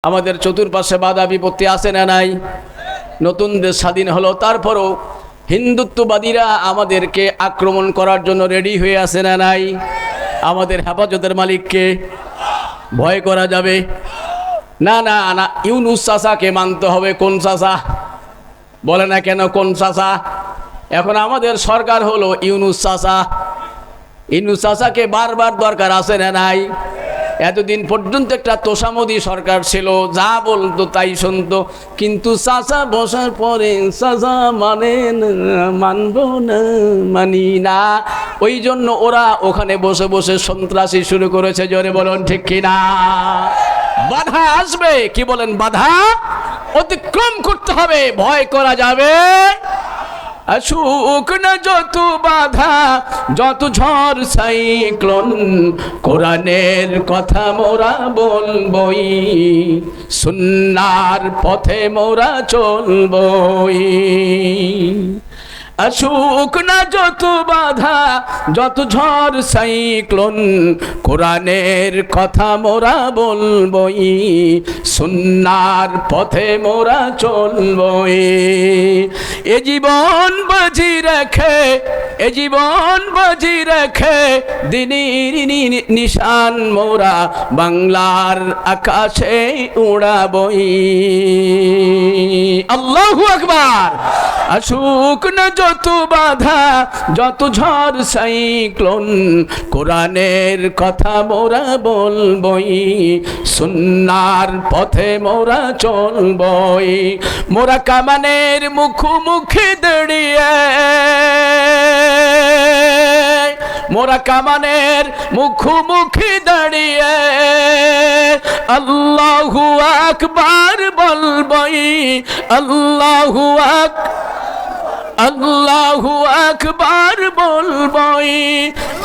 আমাদের চতুর্পাশে বাধা বিপত্তি আছে না নাই? নতুন দেশ স্বাধীন হলো, তারপরও হিন্দুত্ববাদীরা আমাদেরকে আক্রমণ করার জন্য রেডি হয়ে আছে না নাই? আমাদের হেফাজতের মালিককে ভয় করা যাবে না? না না, ইউনুস চাচাকে মানতে হবে। কোন চাচা বলে না কেন? কোন চাচা? এখন আমাদের সরকার হলো ইউনুস চাচা। ইউনুস চাচাকে বারবার দরকার আছে না নাই? এতদিন পর্যন্ত একটা তোষামোদী সরকার ছিল, যা বলতো তাই শুনতো, কিন্তু চাচা বসার পরে চাচা মানে মানব না, মানি না। ওই জন্য ওরা ওখানে বসে বসে সন্ত্রাসী শুরু করেছে। জোরে বলুন ঠিক কিনা? বাধা আসবে, কি বলেন? বাধা অতিক্রম করতে হবে, ভয় করা যাবে। আসুক না যত বাধা, যত ঝড় সাইক্লোন, কোরআনের কথা মোরা বলবই, সুন্নাহর পথে মোরা চলবই। আসুক না যত বাধা, যত ঝড় সাইক্লোন, কোরআনের কথা মোরা বলবই, সুন্নাহর পথে মোরা চলবই। এ জীবন বাজি রেখে, এ জীবন বাজি রেখে, দিনের নিশান মোরা বাংলার আকাশে উড়াবই। আল্লাহু আকবার। আসুক না যত বাধা, যত ঝড় সাইক্লোন, কোরআনের কথা মোরা বলবই, সুন্নাহর পথে মোরা চলবই। মোরা কামানের মুখোমুখি দাঁড়িয়ে, মোরা কামানের মুখোমুখি দাঁড়িয়ে, আল্লাহু আকবার বলবই, আল্লাহু আল্লাহু আকবার বলবই।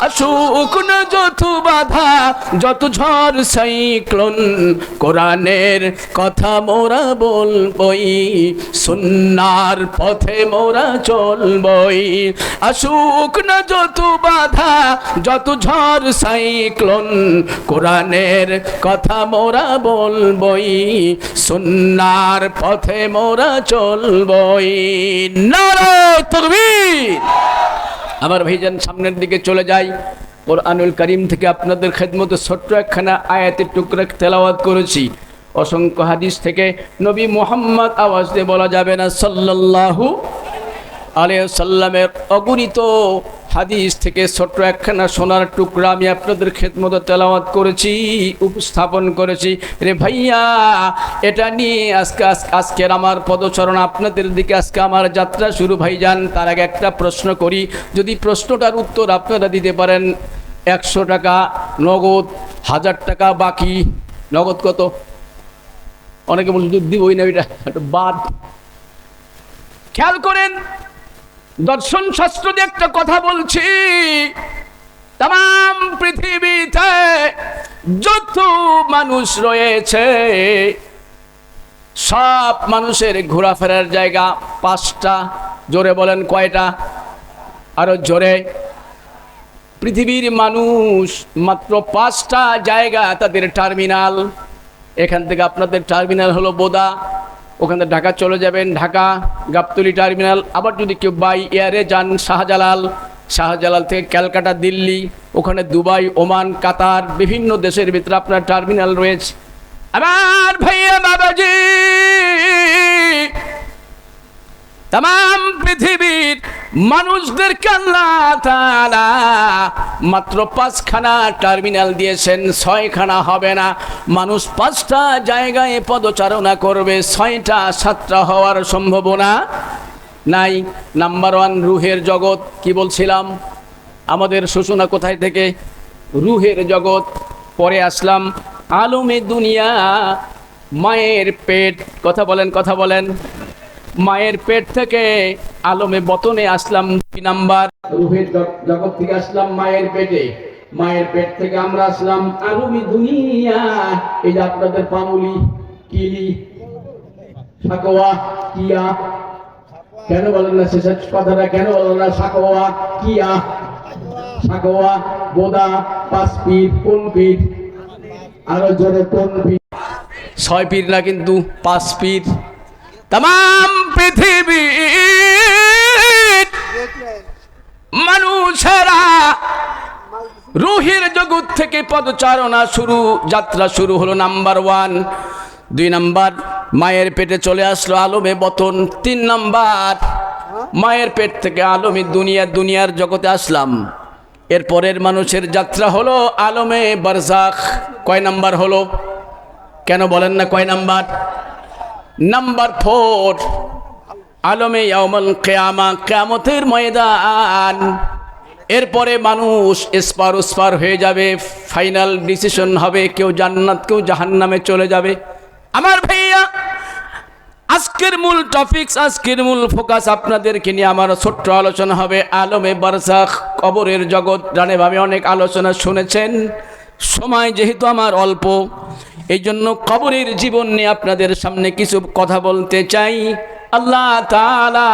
আসুক না যত বাধা, যত ঝড় সাইক্লোন, কোরআনের কথা মোরা বলবই, সুন্নাহর পথে মোরা চলবই। আসুক না যত বাধা, যত ঝড় সাইক্লোন, কোরআনের কথা মোরা বলবই, সুন্নাহর পথে মোরা চলবই। নারে তাকবীর। আমার ভাইজান সামনের দিকে চলে যাই। কোরআনুল কারীম থেকে আপনাদের খেদমতে ছোট্ট একখানা আয়াতের টুকরা তেলাওয়াত করেছি। অসংখ্য হাদিস থেকে নবী মুহাম্মদ আওয়াজ দিয়ে বলা যাবে না সাল্লাল্লাহু আলাইহি ওয়াসাল্লামের অগণিত হাদিস থেকে ছোট্ট একখানা সোনার টুকরা আমি আপনাদের খেদমতে তেলাওয়াত করেছি, উপস্থাপন করেছি। রে ভাইয়া, এটা নিয়ে আজকের আমার পদচরণ আপনাদের দিকে, আজকে আমার যাত্রা শুরু ভাইজান। তার আগে একটা প্রশ্ন করি, যদি প্রশ্নটার উত্তর আপনারা দিতে পারেন। 100 টাকা নগদ, 1000 টাকা বাকি। নগদ কত? অনেকে বলছে দিবই না, এটা বাদ। খেয়াল করেন, দর্শন শাস্ত্র দিয়ে একটা কথা বলছি। তাম পৃথিবীতে যত মানুষ রয়েছে, সব মানুষের ঘোরাফেরার জায়গা 5টা। জোরে বলেন কয়টা? আরো জোরে। পৃথিবীর মানুষ মাত্র 5টা জায়গা তাদের টার্মিনাল। এখান থেকে আপনাদের টার্মিনাল হলো বোদা, ওখান থেকে ঢাকা চলে যাবেন, ঢাকা গাবতলী টার্মিনাল। আবার যদি কেউ বাই এয়ারে যান শাহজালাল, শাহজালাল থেকে ক্যালকাটা দিল্লি, ওখানে দুবাই, ওমান, কাতার, বিভিন্ন দেশের ভিতরে আপনার টার্মিনাল রয়েছে। আমার ভাইয়া বাবাজি, তাম পৃথিবীর মানুষদেরকে আল্লাহ তাআলা মাত্র 5খানা টার্মিনাল দিয়েছেন, 6খানা হবে না। মানুষ 5টা জায়গায় পদচারণা করবে, 6টা 7টা হওয়ার সম্ভাবনা নাই। নাম্বার 1 রুহের জগৎ। কি বলছিলাম? আমাদের সূচনা কোথায় থেকে? রুহের জগৎ। পরে আসলাম আলমে দুনিয়া, মায়ের পেট। কথা বলেন, কথা বলেন। মায়ের পেট থেকে আলমে বতনে আসলাম 2 নাম্বার। রুহের জগৎ থেকে আসলাম মায়ের পেটে, মায়ের পেট থেকে আমরা আসলাম আলমে দুনিয়া। এই যে আপনাদের পামুলি, কিলি, সাকোয়া, কিয়া, কেন বলেন না শেষের কথাটা? কেন বলেন না সাকোয়া, কিয়া, সাকোয়া, বোদা, 5 ফিট, কোন ফিট, আরো জোরে কোন ফিট? 6 পীর না, কিন্তু 5 পীর। তাম পৃথিবী মানুষেরা রুহের জগৎ থেকে পদচারণা শুরু, যাত্রা শুরু হলো। নাম্বার 1। 2 নাম্বার, মায়ের পেটে চলে আসলো আলমে বতন। 3 নাম্বার, মায়ের পেট থেকে আলমে দুনিয়ার জগতে আসলাম। এরপরের মানুষের যাত্রা হলো আলমে বারজাখ। কয় নাম্বার হলো? কেন বলেন না কয় নাম্বার? নাম্বার 4, আলমে ইয়াউমুল কিয়ামা, কিয়ামতের ময়দান। এরপরে মানুষ এসপার ওসপার হয়ে যাবে, ফাইনাল ডিসিশন হবে, কেউ জান্নাত কেউ জাহান্নামে চলে যাবে। আমার ভাইয়া, আজকের মূল টপিকস, আজকের মূল ফোকাস আপনাদেরকে নিয়ে আমার ছোট্ট আলোচনা হবে আলমে বারজাখ, কবরের জগৎ। জানেভাবে অনেক আলোচনা শুনেছেন, সময় যেহেতু আমার অল্প, এই জন্য কবরের জীবন নিয়ে আপনাদের সামনে কিছু কথা বলতে চাই। আল্লাহ তাআলা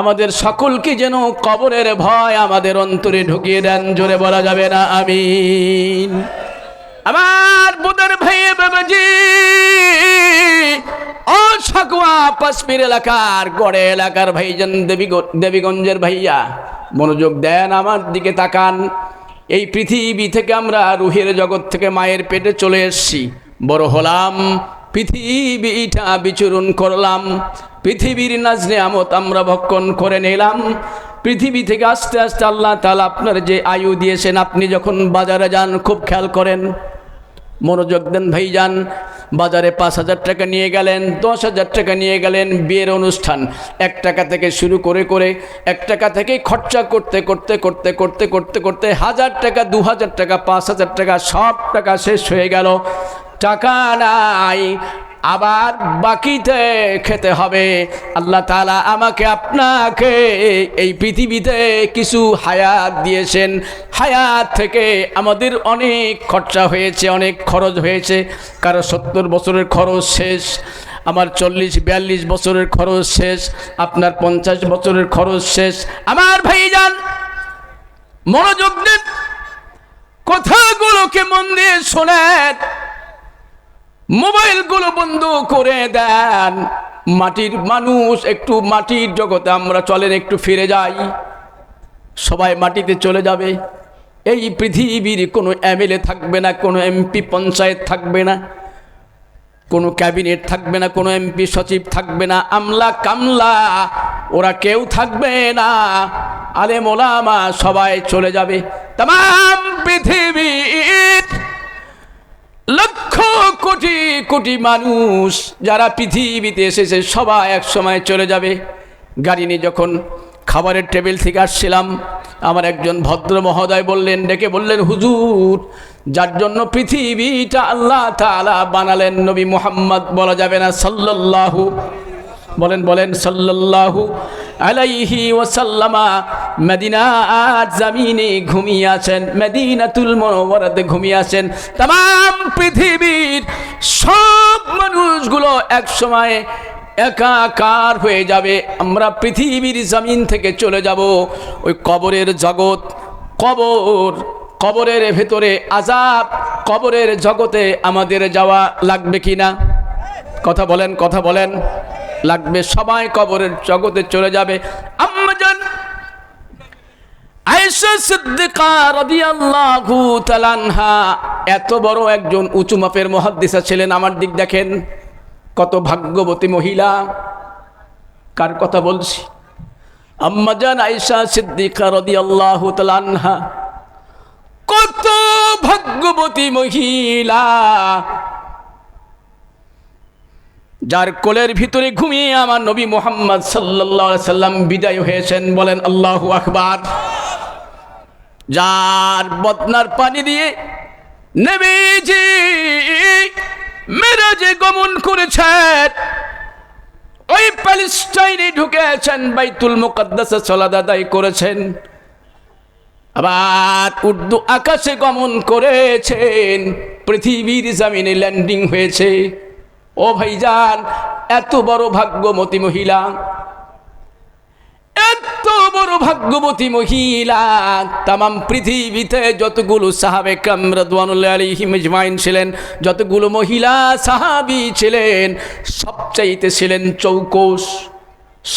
আমাদের সকলকে যেন কবরের ভয় আমাদের অন্তরে ঢুকিয়ে দেন, জোরে বলা যাবে না আমিন। আমার বুদের ভাই বাবাজি, ও সাকুয়া পাঁচপীর এলাকার গড়ে এলাকার ভাইজান, দেবীগঞ্জের ভাইয়া, মনোযোগ দেন, আমার দিকে তাকান। এই পৃথিবী থেকে আমরা রুহের জগৎ থেকে মায়ের পেটে চলে এসেছি, বড় হলাম, পৃথিবীটা বিচরণ করলাম, পৃথিবীর নাজ নেয়ামত আমরা ভক্ষণ করে নিলাম। পৃথিবী থেকে আস্তে আস্তে আল্লাহ তাআলা আপনার যে আয়ু দিয়েছেন, আপনি যখন বাজারে যান খুব খেয়াল করেন, মনোযোগ দেন ভাইজান। বাজারে 5,000 টাকা নিয়ে গেলেন, 10,000 টাকা নিয়ে গেলেন, বিয়ের অনুষ্ঠান 1 টাকা থেকে শুরু করে 1 টাকা থেকে খরচা করতে করতে করতে করতে করতে করতে 1000 টাকা, 2000 টাকা, 5000 টাকা, সব টাকা শেষ হয়ে গেল, টাকা নাই, আবার বাকিতে খেতে হবে। আল্লাহ তাআলা আমাকে আপনাকে এই পৃথিবীতে কিছু হায়াত দিয়েছেন, হায়াত থেকে আমাদের অনেক খরচা হয়েছে, অনেক খরচ হয়েছে। কারো 70 বছরের খরচ শেষ, আমার 40-42 বছরের খরচ শেষ, আপনার 50 বছরের খরচ শেষ। আমার ভাইজান মনোযোগ দেন, কথাগুলোকে মন দিয়ে শোনেন, মোবাইলগুলো বন্ধ করে দেন। মাটির মানুষ, একটু মাটির জগতে আমরা চলেন, একটু ফিরে যাই, সবাই মাটিতে চলে যাবে। এই পৃথিবীর কোনো এমএলএ থাকবে না, কোনো এমপি পঞ্চায়েত থাকবে না, কোনো ক্যাবিনেট থাকবে না, কোনো এমপি সচিব থাকবে না, আমলা কামলা ওরা কেউ থাকবে না, আলেম ওলামা সবাই চলে যাবে। তাম পৃথিবীর লক্ষ কোটি কোটি মানুষ যারা পৃথিবীতে এসেছে সবাই এক সময় চলে যাবে। গাড়ি নিয়ে যখন খাবারের টেবিল থেকে আসছিলাম, আমার একজন ভদ্র মহোদয় বললেন, ডেকে বললেন, হুজুর, যার জন্য পৃথিবীটা আল্লাহ তাআলা বানালেন, নবী মুহাম্মদ বলা যাবে না, সাল্লাল্লাহু, বলেন সাল্লাল্লাহু আলাইহি ওয়াসাল্লামা মদিনার জমিনে ঘুমিয়ে আছেন, মদিনাতুল মুনাওয়ারাতে ঘুমিয়ে আছেন। तमाम পৃথিবীর সব মানুষগুলো এক সময় একাকার হয়ে যাবে, আমরা পৃথিবীর জমিন থেকে চলে যাব। ওই কবরের জগৎ, কবরের ভেতরে আযাব, কবরের জগতে আমাদের যাওয়া লাগবে কিনা? কথা বলেন লাগবে। সবাই কবরের জগতে চলে যাবে। আম্মা জান আয়েশা সিদ্দিকা রাদিয়াল্লাহু তাআলা আনহা এত বড় একজন উঁচু মাপের মুহাদ্দিসা ছিলেন। আমার দিক দেখেন, কত ভাগ্যবতী মহিলা। কার কথা বলছি? আম্মা জান আয়েশা সিদ্দিকা রাদিয়াল্লাহু তাআলা আনহা কত ভাগ্যবতী মহিলা, যার কোলের ভিতরে ঘুমিয়ে আমার নবী মুহাম্মদ সাল্লাল্লাহু আলাইহি সাল্লাম বিদায় হয়েছেন। বলেন আল্লাহু আকবার। যার বদনার পানি দিয়ে নবীজি মেরাজে গমন করেছেন, ওই প্যালেস্টাইনে ঢুকেছেন, বাইতুল মুকাদ্দাসে সালাত আদায় করেছেন, আবার উর্দু আকাশে গমন করেছেন, পৃথিবীর জমিনে ল্যান্ডিং হয়েছে। ও ভাইজান, এত বড় ভাগ্যবতী মহিলা, এত বড় ভাগ্যবতী মহিলা। তামাম পৃথিবীতে যতগুলো সাহাবে কেরাম রাদিয়াল্লাহু আলাইহিম আজমাইন ছিলেন, যতগুলো মহিলা সাহাবী ছিলেন, সবচাইতে ছিলেন চৌকস,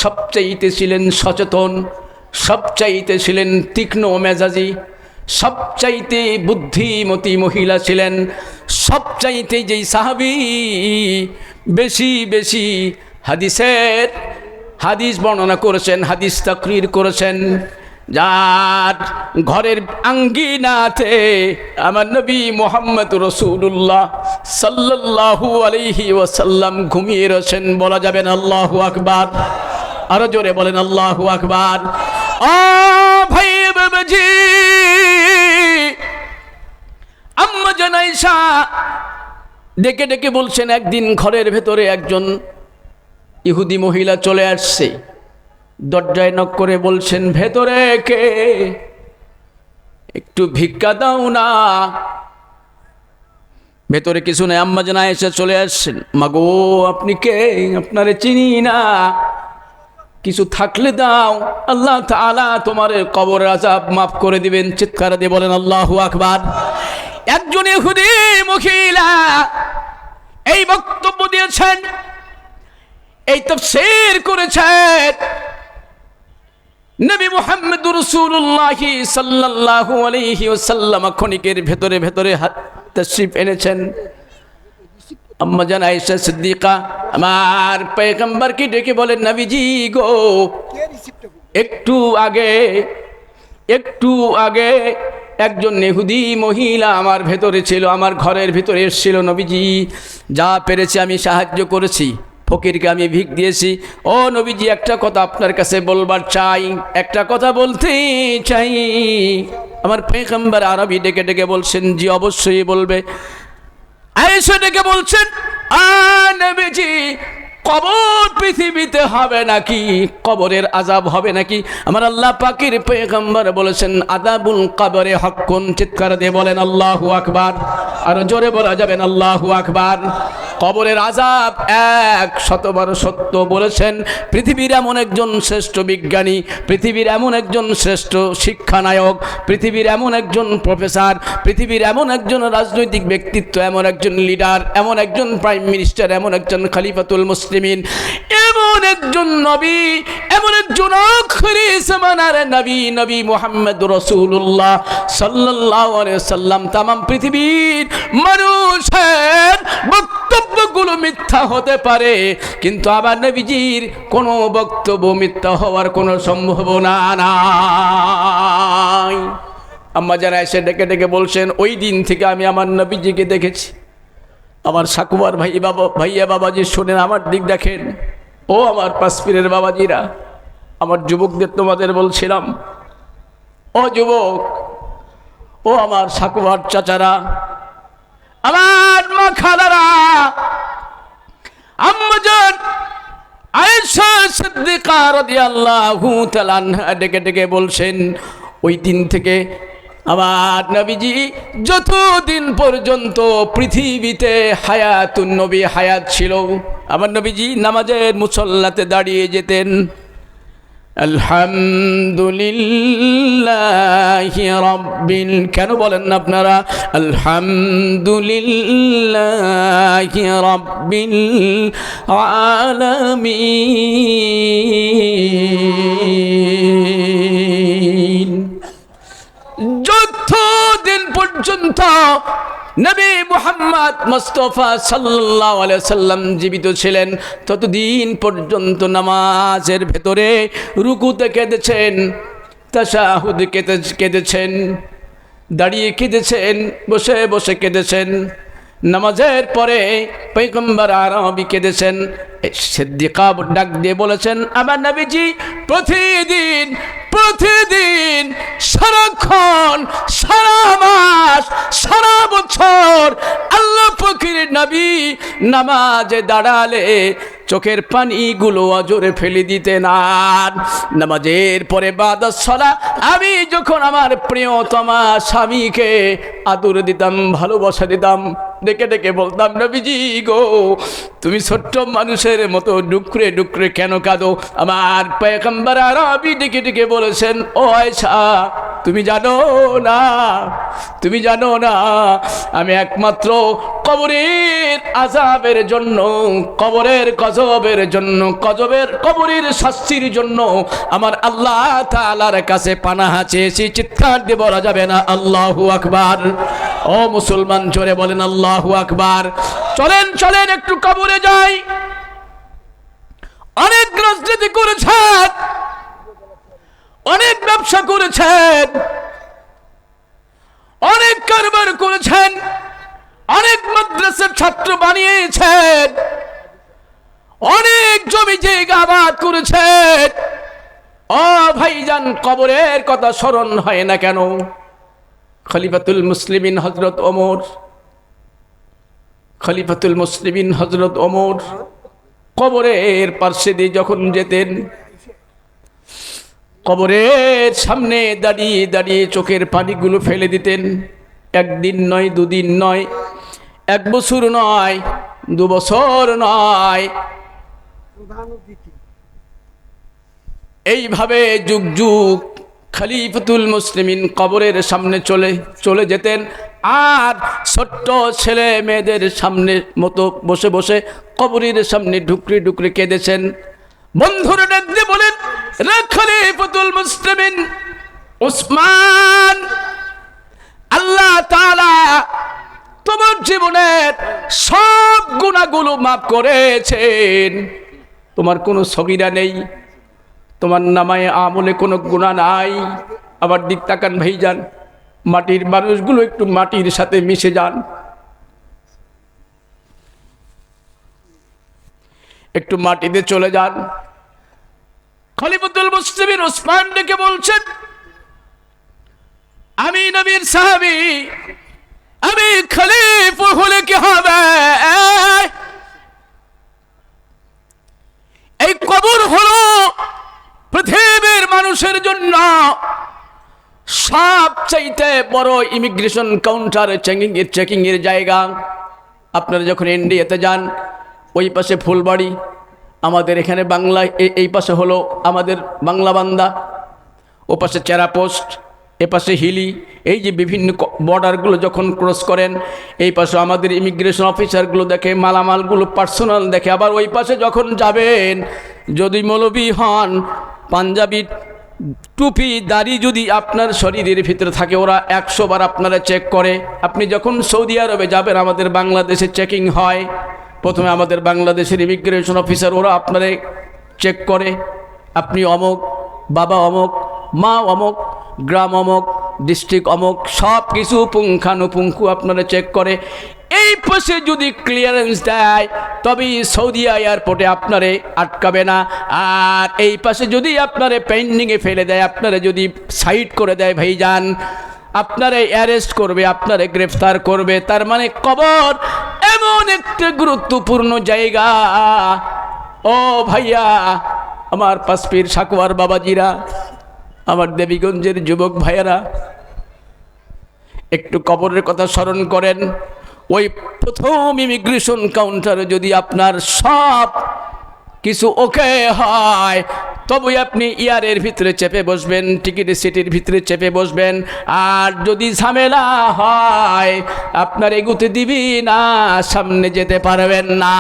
সবচাইতে ছিলেন সচেতন, সবচাইতে ছিলেন তীক্ষ্ণ মেজাজি, সবচাইতে বুদ্ধিমতী মহিলা ছিলেন। সবচাইতে যেই সাহাবী বেশি বেশি হাদিস বর্ণনা করেছেন, হাদিস তাকরীর করেছেন, যার ঘরের আঙ্গিনাতে আমার নবী মুহাম্মদ রাসূলুল্লাহ সাল্লাল্লাহু আলাইহি ওয়াসাল্লাম ঘুমিয়ে রয়েছেন, বলা যাবেন আল্লাহু আকবার। আরো জোরে বলেন আল্লাহু আকবার। ও ভাই বাবাজি, আম্মা জান আয়েশা ডেকে ডেকে বলছেন, একদিন ঘরের ভেতরে একজন ইহুদি মহিলা চলে আসছে, দরজায় নক করে বলছেন, ভেতরে কে, একটু ভিক্ষা দাও না। ভেতরে কিছু নেই, আম্মা জান আয়েশা চলে আসছেন, মাগো আপনি কে, আপনারে চিনি না, কিছু থাকলে দাও, আল্লাহ তাআলা তোমার কবরের আযাব মাফ করে দিবেন। চিৎকার দিয়ে বলেন আল্লাহু আকবার। একজন ইহুদি মহিলা এই বক্তব্য দিয়েছেন, এই তাফসীর করেছেন, নবী মুহাম্মদ রাসূলুল্লাহ সাল্লাল্লাহু আলাইহি ওয়াসাল্লাম ক্ষণিকের ভেতরে ভেতরে তাশরীফ এনেছেন। আম্মা জান আয়েশা সিদ্দিকা আমার পয়গম্বরকে ডেকে বলেন, নবীজি গো, একটু আগে একজন ইহুদি মহিলা আমার ভেতরে ছিল, আমার ঘরের ভিতরে এসেছিল। নবীজি যা পেরেছি আমি সাহায্য করেছি, ফকিরকে আমি ভিক দিয়েছি। ও নবীজি, একটা কথা আপনার কাছে বলবার চাই, একটা কথা বলতে চাই। আমার পয়গম্বর আরবি ডেকে ডেকে বলছেন, জি অবশ্যই বলবে। আয়েশা ডেকে বলছেন, নবীজি কবর পৃথিবীতে হবে নাকি, কবরের আযাব হবে নাকি? আমার আল্লাহ পাকের পয়গম্বর বলেছেন, আযাবুল কবরে হাক্কুন। চিৎকার দিয়ে বলেন আল্লাহু আকবার। আর জোরে বলা যাবেন আল্লাহু আকবার। কবরের আযাব 100বার সত্য বলেছেন পৃথিবীর এমন একজন শ্রেষ্ঠ বিজ্ঞানী, পৃথিবীর এমন একজন শ্রেষ্ঠ শিক্ষানায়ক, পৃথিবীর এমন একজন প্রফেসর, পৃথিবীর এমন একজন রাজনৈতিক ব্যক্তিত্ব, এমন একজন লিডার, এমন একজন প্রাইম মিনিস্টার, এমন একজন খলিফাতুল মুসলিমিন, এমন একজন নবী, এমন একজন আখিরি জামানার নবী, নবী মুহাম্মদ রাসূলুল্লাহ সাল্লাল্লাহু আলাইহি ওয়াসাল্লাম। তামাম পৃথিবীর মানুষের বক্তব্যগুলো মিথ্যা হতে পারে, কিন্তু আবার নবীজির কোনো বক্তব্য মিথ্যা হওয়ার কোনো সম্ভাবনা নাই। আম্মা জান আয়েশা ডেকে ডেকে বলছেন, ওই দিন থেকে আমি আমার নবীজিকে দেখেছি। আমার সাকুয়ার ভাইয়া বাবাজি শোনেন, আমার দিক দেখেন। ও আমার পাঁচপীরের বাবাজিরা, আমার যুবকদের তোমাদের বলছিলাম, ও যুবক, ও আমার সাকুয়ার চাচারা, আমার মা খালারা, আম্মা জান আয়েশা সিদ্দিকা রাদিয়াল্লাহু তাআলা আনহা ডেকে ডেকে বলছেন, ওই দিন থেকে আমার নবীজি যতদিন পর্যন্ত পৃথিবীতে হায়াতুন নবী হায়াত ছিল, আমার নবীজি নামাজের মুসল্লাতে দাঁড়িয়ে যেতেন, আলহামদুলিল্লাহি রাব্বিল, কেন বলেন না আপনারা আলহামদুলিল্লাহি রাব্বিল আলামিন। যতদিন পর্যন্ত নবী মুহাম্মদ মুস্তাফা সাল্লাল্লাহু আলাইহি সাল্লাম জীবিত ছিলেন, ততদিন পর্যন্ত নামাজের ভেতরে রুকুতে কেঁদেছেন, তাশাহুদে কেঁদেছেন, দাঁড়িয়ে কেঁদেছেন, বসে বসে কেঁদেছেন, নামাজের পরে পয়গম্বর আরবি কেঁদেছেন। সিদ্দিকা ডাক দিয়ে বলেছেন, আমার নবীজি প্রতিদিন সারাক্ষণ, সারা মাস, সারা বছর আল্লাহ পাকের নবী নামাজে দাঁড়ালে চোখের পানিগুলো অজরে ফেলে দিতেন। আর নামাজের পরে বাদাস সালাত আমি যখন আমার প্রিয়তমা স্বামীকে আদর দিতাম, ভালোবাসা দিতাম, ডেকে ডেকে বলতাম, নবীজি গো, তুমি ছোট্ট মানুষের মতো ডুকরে ডুকরে কেন কাঁদো? আমার পয়গম্বর আরবি ডেকে ডেকে বলেছেন, ও আয়েশা, তুমি জানো না, তুমি জানো না, আমি একমাত্র কবরের আযাবের জন্য, কবরের গজবের জন্য, কবরের শাস্তির জন্য আমার আল্লাহ তাআলার কাছে পানাহ চেয়েছি। চিৎকার দিয়ে বলা যাবে না আল্লাহু আকবার? ও মুসলমান, জোরে বলেন আল্লাহু আকবার। চলেন চলেন একটু কবরে যাই। অনেক রাজনীতি করেছেন, অনেক ব্যবসা করেছেন, অনেক কারবার করেছেন, অনেক মাদ্রাসার ছাত্র বানিয়েছেন, অনেক জমি জায়গা আবাদ করেছেন। ও ভাইজান, কবরের কথা স্মরণ হয় না কেন? খলিফাতুল মুসলিমিন হযরত ওমর, খলিফাতুল মুসলিমিন হযরত ওমর কবরের পাশে দিয়ে যখন যেতেন, কবরের সামনে দাঁড়িয়ে দাঁড়িয়ে চোখের পানিগুলো ফেলে দিতেন। একদিন নয়, দুদিন নয়, 1 বছর নয়, 2 বছর নয়, এইভাবে যুগ যুগ খলিফাতুল মুসলিমিন কবরের সামনে চলে যেতেন। আর ছোট্ট ছেলে মেয়েদের সামনে মতো বসে বসে কবরের সামনে ঢুকরে ঢুকরে কেঁদেছেন। বন্ধুরা দেখতে বলেন, রে খলিফাতুল মুসলিমিন উসমান, আল্লাহ তাআলা তোমার জীবনের সব গুনাহগুলো মাফ করেছেন, তোমার কোনো সগীরা নেই, তোমার নামায়ে আমলে কোনো গুনাহ নাই। আবার দিক তাকান ভাইজান, মাটির মানুষগুলো একটু মাটির সাথে মিশে যান, একটু মাটিতে চলে যান। খলিফাতুল মুসলিমিন উসমান ডেকে বলছেন, আমি নবীর সাহাবী, আমি খলিফা হলে কি হবে? এই কবর হলো পৃথিবীর মানুষের জন্য সবচাইতে বড় ইমিগ্রেশন কাউন্টার, চেকিং এর জায়গা। আপনারা যখন ইন্ডিয়াতে যান, ওই পাশে ফুলবাড়ি, আমাদের এখানে বাংলা, এই পাশে হলো আমাদের বাংলা বান্দা, ও পাশে চেরাপোস্ট, এ পাশে হিলি, এই যে বিভিন্ন বর্ডারগুলো যখন ক্রস করেন, এই পাশে আমাদের ইমিগ্রেশন অফিসারগুলো দেখে, মালামালগুলো পার্সোনাল দেখে। আবার ওই পাশে যখন যাবেন, যদি মৌলবি হন, পাঞ্জাবি টুপি দাড়ি যদি আপনার শরীরের ভিতরে থাকে, ওরা 100 বার আপনারা চেক করে। আপনি যখন সৌদি আরবে যাবেন, আমাদের বাংলাদেশে চেকিং হয়, প্রথমে আমাদের বাংলাদেশের ইমিগ্রেশন অফিসার ওরা আপনারে চেক করে, আপনি অমুক, বাবা অমুক, মা অমুক, গ্রাম অমুক, ডিস্ট্রিক্ট অমুক, সব কিছু পুঙ্খানুপুঙ্খু আপনারা চেক করে। এই পাশে যদি ক্লিয়ারেন্স দেয়, তবে সৌদি এয়ারপোর্টে আপনারে আটকাবে না। আর এই পাশে যদি আপনারে পেন্ডিংয়ে ফেলে দেয়, আপনারা যদি সাইড করে দেয়, ভাইজান, আপনারে অ্যারেস্ট করবে, আপনারে গ্রেফতার করবে। তার মানে কবর এমন একটা গুরুত্বপূর্ণ জায়গা। ও ভাইয়া, আমার পাঁচপীর সাকুয়ার বাবাজিরা, আমার দেবীগঞ্জের যুবক ভাইয়েরা, একটু কবরের কথা স্মরণ করেন। ওই প্রথম ইমিগ্রেশন কাউন্টারে যদি আপনার সব কিছু ওকে হয়, তবে আপনি ইয়ারের ভিতরে চেপে বসবেন, টিকিটের সিটের ভিতরে চেপে বসবেন। আর যদি ঝামেলা হয়, আপনার এগুতে দিবি না, সামনে যেতে পারবেন না।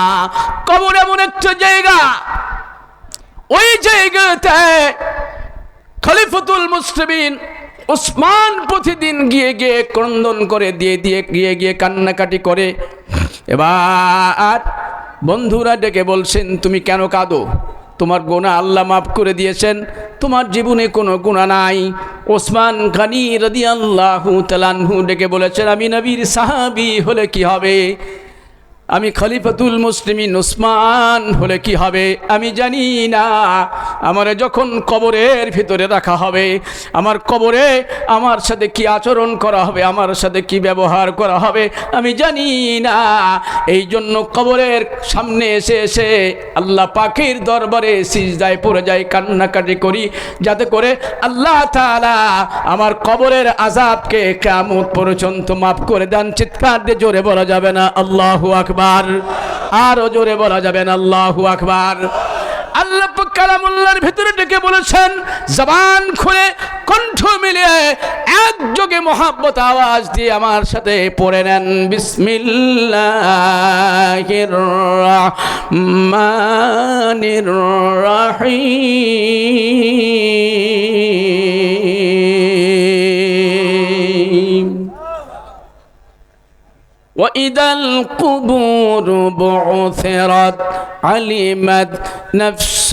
কবর এমন একটা জায়গা, ওই জায়গাতে খলিফাতুল মুসলিমিন উসমান প্রতিদিন গিয়ে গিয়ে ক্রন্দন করে, গিয়ে কান্নাকাটি করে। এবার বন্ধুরা ডেকে বলছেন, তুমি কেন কাঁদো? তোমার গুনাহ আল্লাহ মাফ করে দিয়েছেন, তোমার জীবনে কোনো গুনাহ নাই। ওসমান গনি রাদিয়াল্লাহু তাআলা আনহু ডেকে বলেছেন, আমি নবীর সাহাবী হলে কি হবে? আমি খলিফাতুল মুসলিমিন উসমান হলে কি হবে আমি জানি না। আমার যখন কবরের ভিতরে রাখা হবে, আমার কবরে আমার সাথে কি আচরণ করা হবে, আমার সাথে কি ব্যবহার করা হবে আমি জানি না। এই জন্য কবরের সামনে এসে এসে আল্লাহ পাকের দরবারে সিজদায় পড়ে যাই, কান্নাকাটি করি, যাতে করে আল্লাহ তাআলা আমার কবরের আযাবকে কিয়ামত পর্যন্ত মাফ করে দেন। চিৎকার দিয়ে জোরে বলা যাবে না আল্লাহু আকবার? আরো জোরে বলা যাবে না আল্লাহু আকবার? আল্লাহ পাক কালামুল্লাহর ভিতরে ডেকে বলেছেন, জবান খুলে কণ্ঠ মিলিয়ে একযোগে মহব্বত আওয়াজ দিয়ে আমার সাথে পড়ে নেন, বিসমিল্লাহির রহমানির রহিম। وإذا القبور بعثرت علمت نفس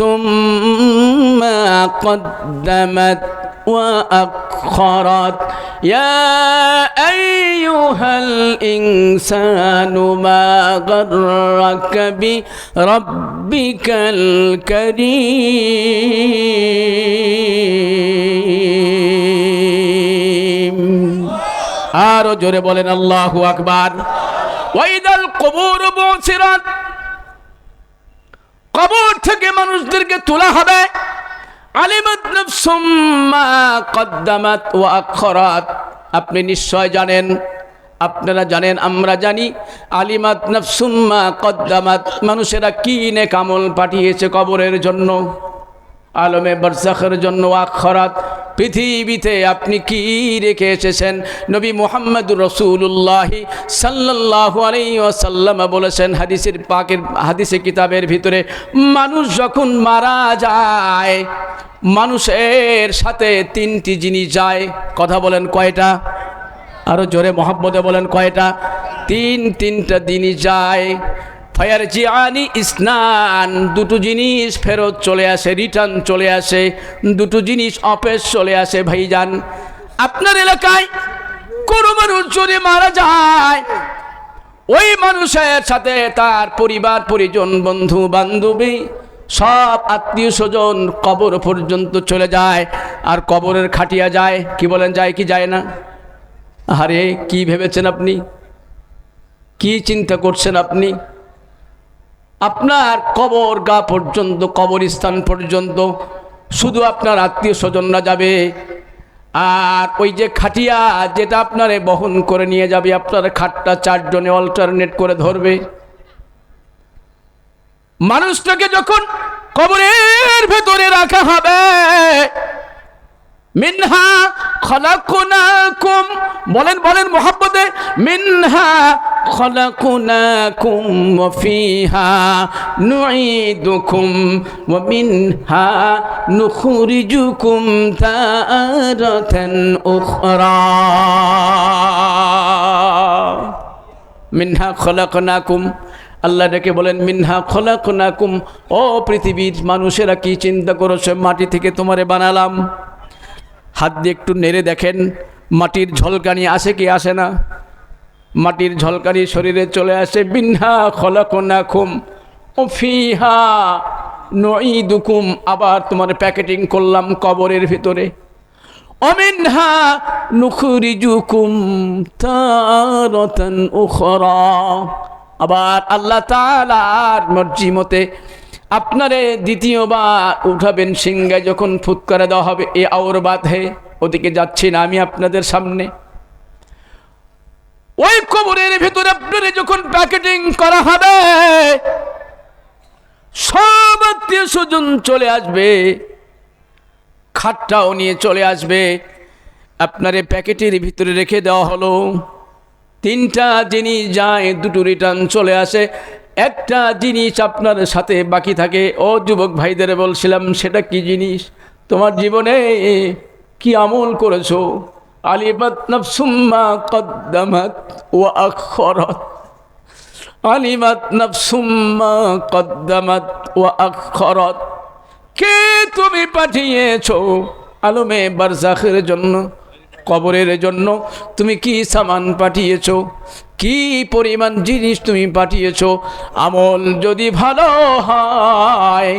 ما قدمت وأخرت يا أيها الإنسان ما غرك بربك الكريم। আরো জোরে বলেন আল্লাহু আকবার। ওয়াইদাল কুবুর বুসিরাত, কবর থেকে মানুষদেরকে তোলা হবে। আলিমাত নাফসুম মা কদ্দামাত ওয়া আখরাত, আপনি নিশ্চয় জানেন, আপনারা জানেন, আমরা জানি, আলিমাত নাফসুম মা কদ্দামাত, মানুষেরা কি নেক আমল পাঠিয়েছে কবরের জন্য, আলমে বারজাখের জন্য, আখরাত পৃথিবীতে আপনি কি রেখে এসেছেন। নবী মুহাম্মদুর রাসূলুল্লাহ সাল্লাল্লাহু আলাইহি ওয়াসাল্লাম বলেছেন হাদিসের পাকের হাদিসে কিতাবের ভিতরে, মানুষ যখন মারা যায় মানুষের সাথে তিনটি জিনিস যায়। কথা বলেন কয়টা? আরো জোরে মহব্বতে বলেন কয়টা? তিনটা জিনিস যায়। ফায়ারজিআনি ইসনান, দুটো জিনিস ফেরত চলে আসে, রিটার্ন চলে আসে, দুটো জিনিস অপেশ চলে আসে। ভাইজান, আপনার এলাকায় কোনো মানুষ যদি মারা যায়, ওই মানুষের সাথে তার পরিবার পরিজন, বন্ধু বান্ধবী, সব আত্মীয় স্বজন কবর পর্যন্ত চলে যায়। আর কবরের খাটিয়া যায়। কি বলেন, যায় কি যায় না? আরে কি ভেবেছেন আপনি? কি চিন্তা করছেন আপনি? আপনার কবর গা পর্যন্ত, কবরস্থান পর্যন্ত শুধু আপনার আত্মীয় স্বজনরা যাবে। আর ওই যে খাটিয়া যেটা আপনারে বহন করে নিয়ে যাবে, আপনার খাটটা চারজনে অল্টারনেট করে ধরবে। মানুষটাকে যখন কবরের ভেতরে রাখা হবে, মিনহা খলাকনাকুম, বলেন বলেন মুহাব্বতে, মিনহা খলাকনাকুম ওয়া ফিহা নুঈদুকুম ওয়া মিনহা নুখরিজুকুম তারাতান উখরা। মিনহা খলাকনাকুম, আল্লাহ ডেকে বলেন মিনহা খলাকনাকুম, ও পৃথিবীর মানুষেরা কি চিন্তা করছো, মাটি থেকে তোমারে বানালাম। হাত দিয়ে একটু নেড়ে দেখেন, মাটির ঝলকানি আসে কি আসে না? মাটির ঝলকানি শরীরে চলে আসে। মিনহা খলাকনাকুম ওয়া ফিহা নুঈদুকুম, আবার তোমার প্যাকেটিং করলাম কবরের ভিতরে। ওয়া মিনহা নুখরিজুকুম তারাতান উখরা, আবার আল্লাহ তাআলার মর্জি মতে আপনারে দ্বিতীয়বার উঠাবেন। সিংহায় যখন ফুৎকারে দেওয়া হবে, এ আওর বাত হে, ওদিকে যাচ্ছি না আমি আপনাদের সামনে। ওই কবরের ভিতরে আপনারে যখন প্যাকেটিং করা হবে, সব আত্মীয় স্বজন চলে আসবে, খাটটাও নিয়ে চলে আসবে। আপনারে প্যাকেটের ভিতরে রেখে দেওয়া হলো। তিনটা জিনিস যায়, দুটো রিটার্ন চলে আসে, একটা জিনিস আপনার সাথে বাকি থাকে। ও যুবক ভাইদের বলছিলাম, সেটা কি জিনিস? তোমার জীবনে কি আমল করেছো? আলিমাত নাফসুম মা কদ্দামাত ওয়া আখরাত, আলিমাত নাফসুম মা কদ্দামাত ওয়া আখরাত। কে তুমি পাঠিয়েছো আলমে বারজাখের জন্য, কবরের জন্য তুমি কি সামান পাঠিয়েছো? কি পরিমাণ জিনিস তুমি পাঠিয়েছো। আমল যদি ভালো হয়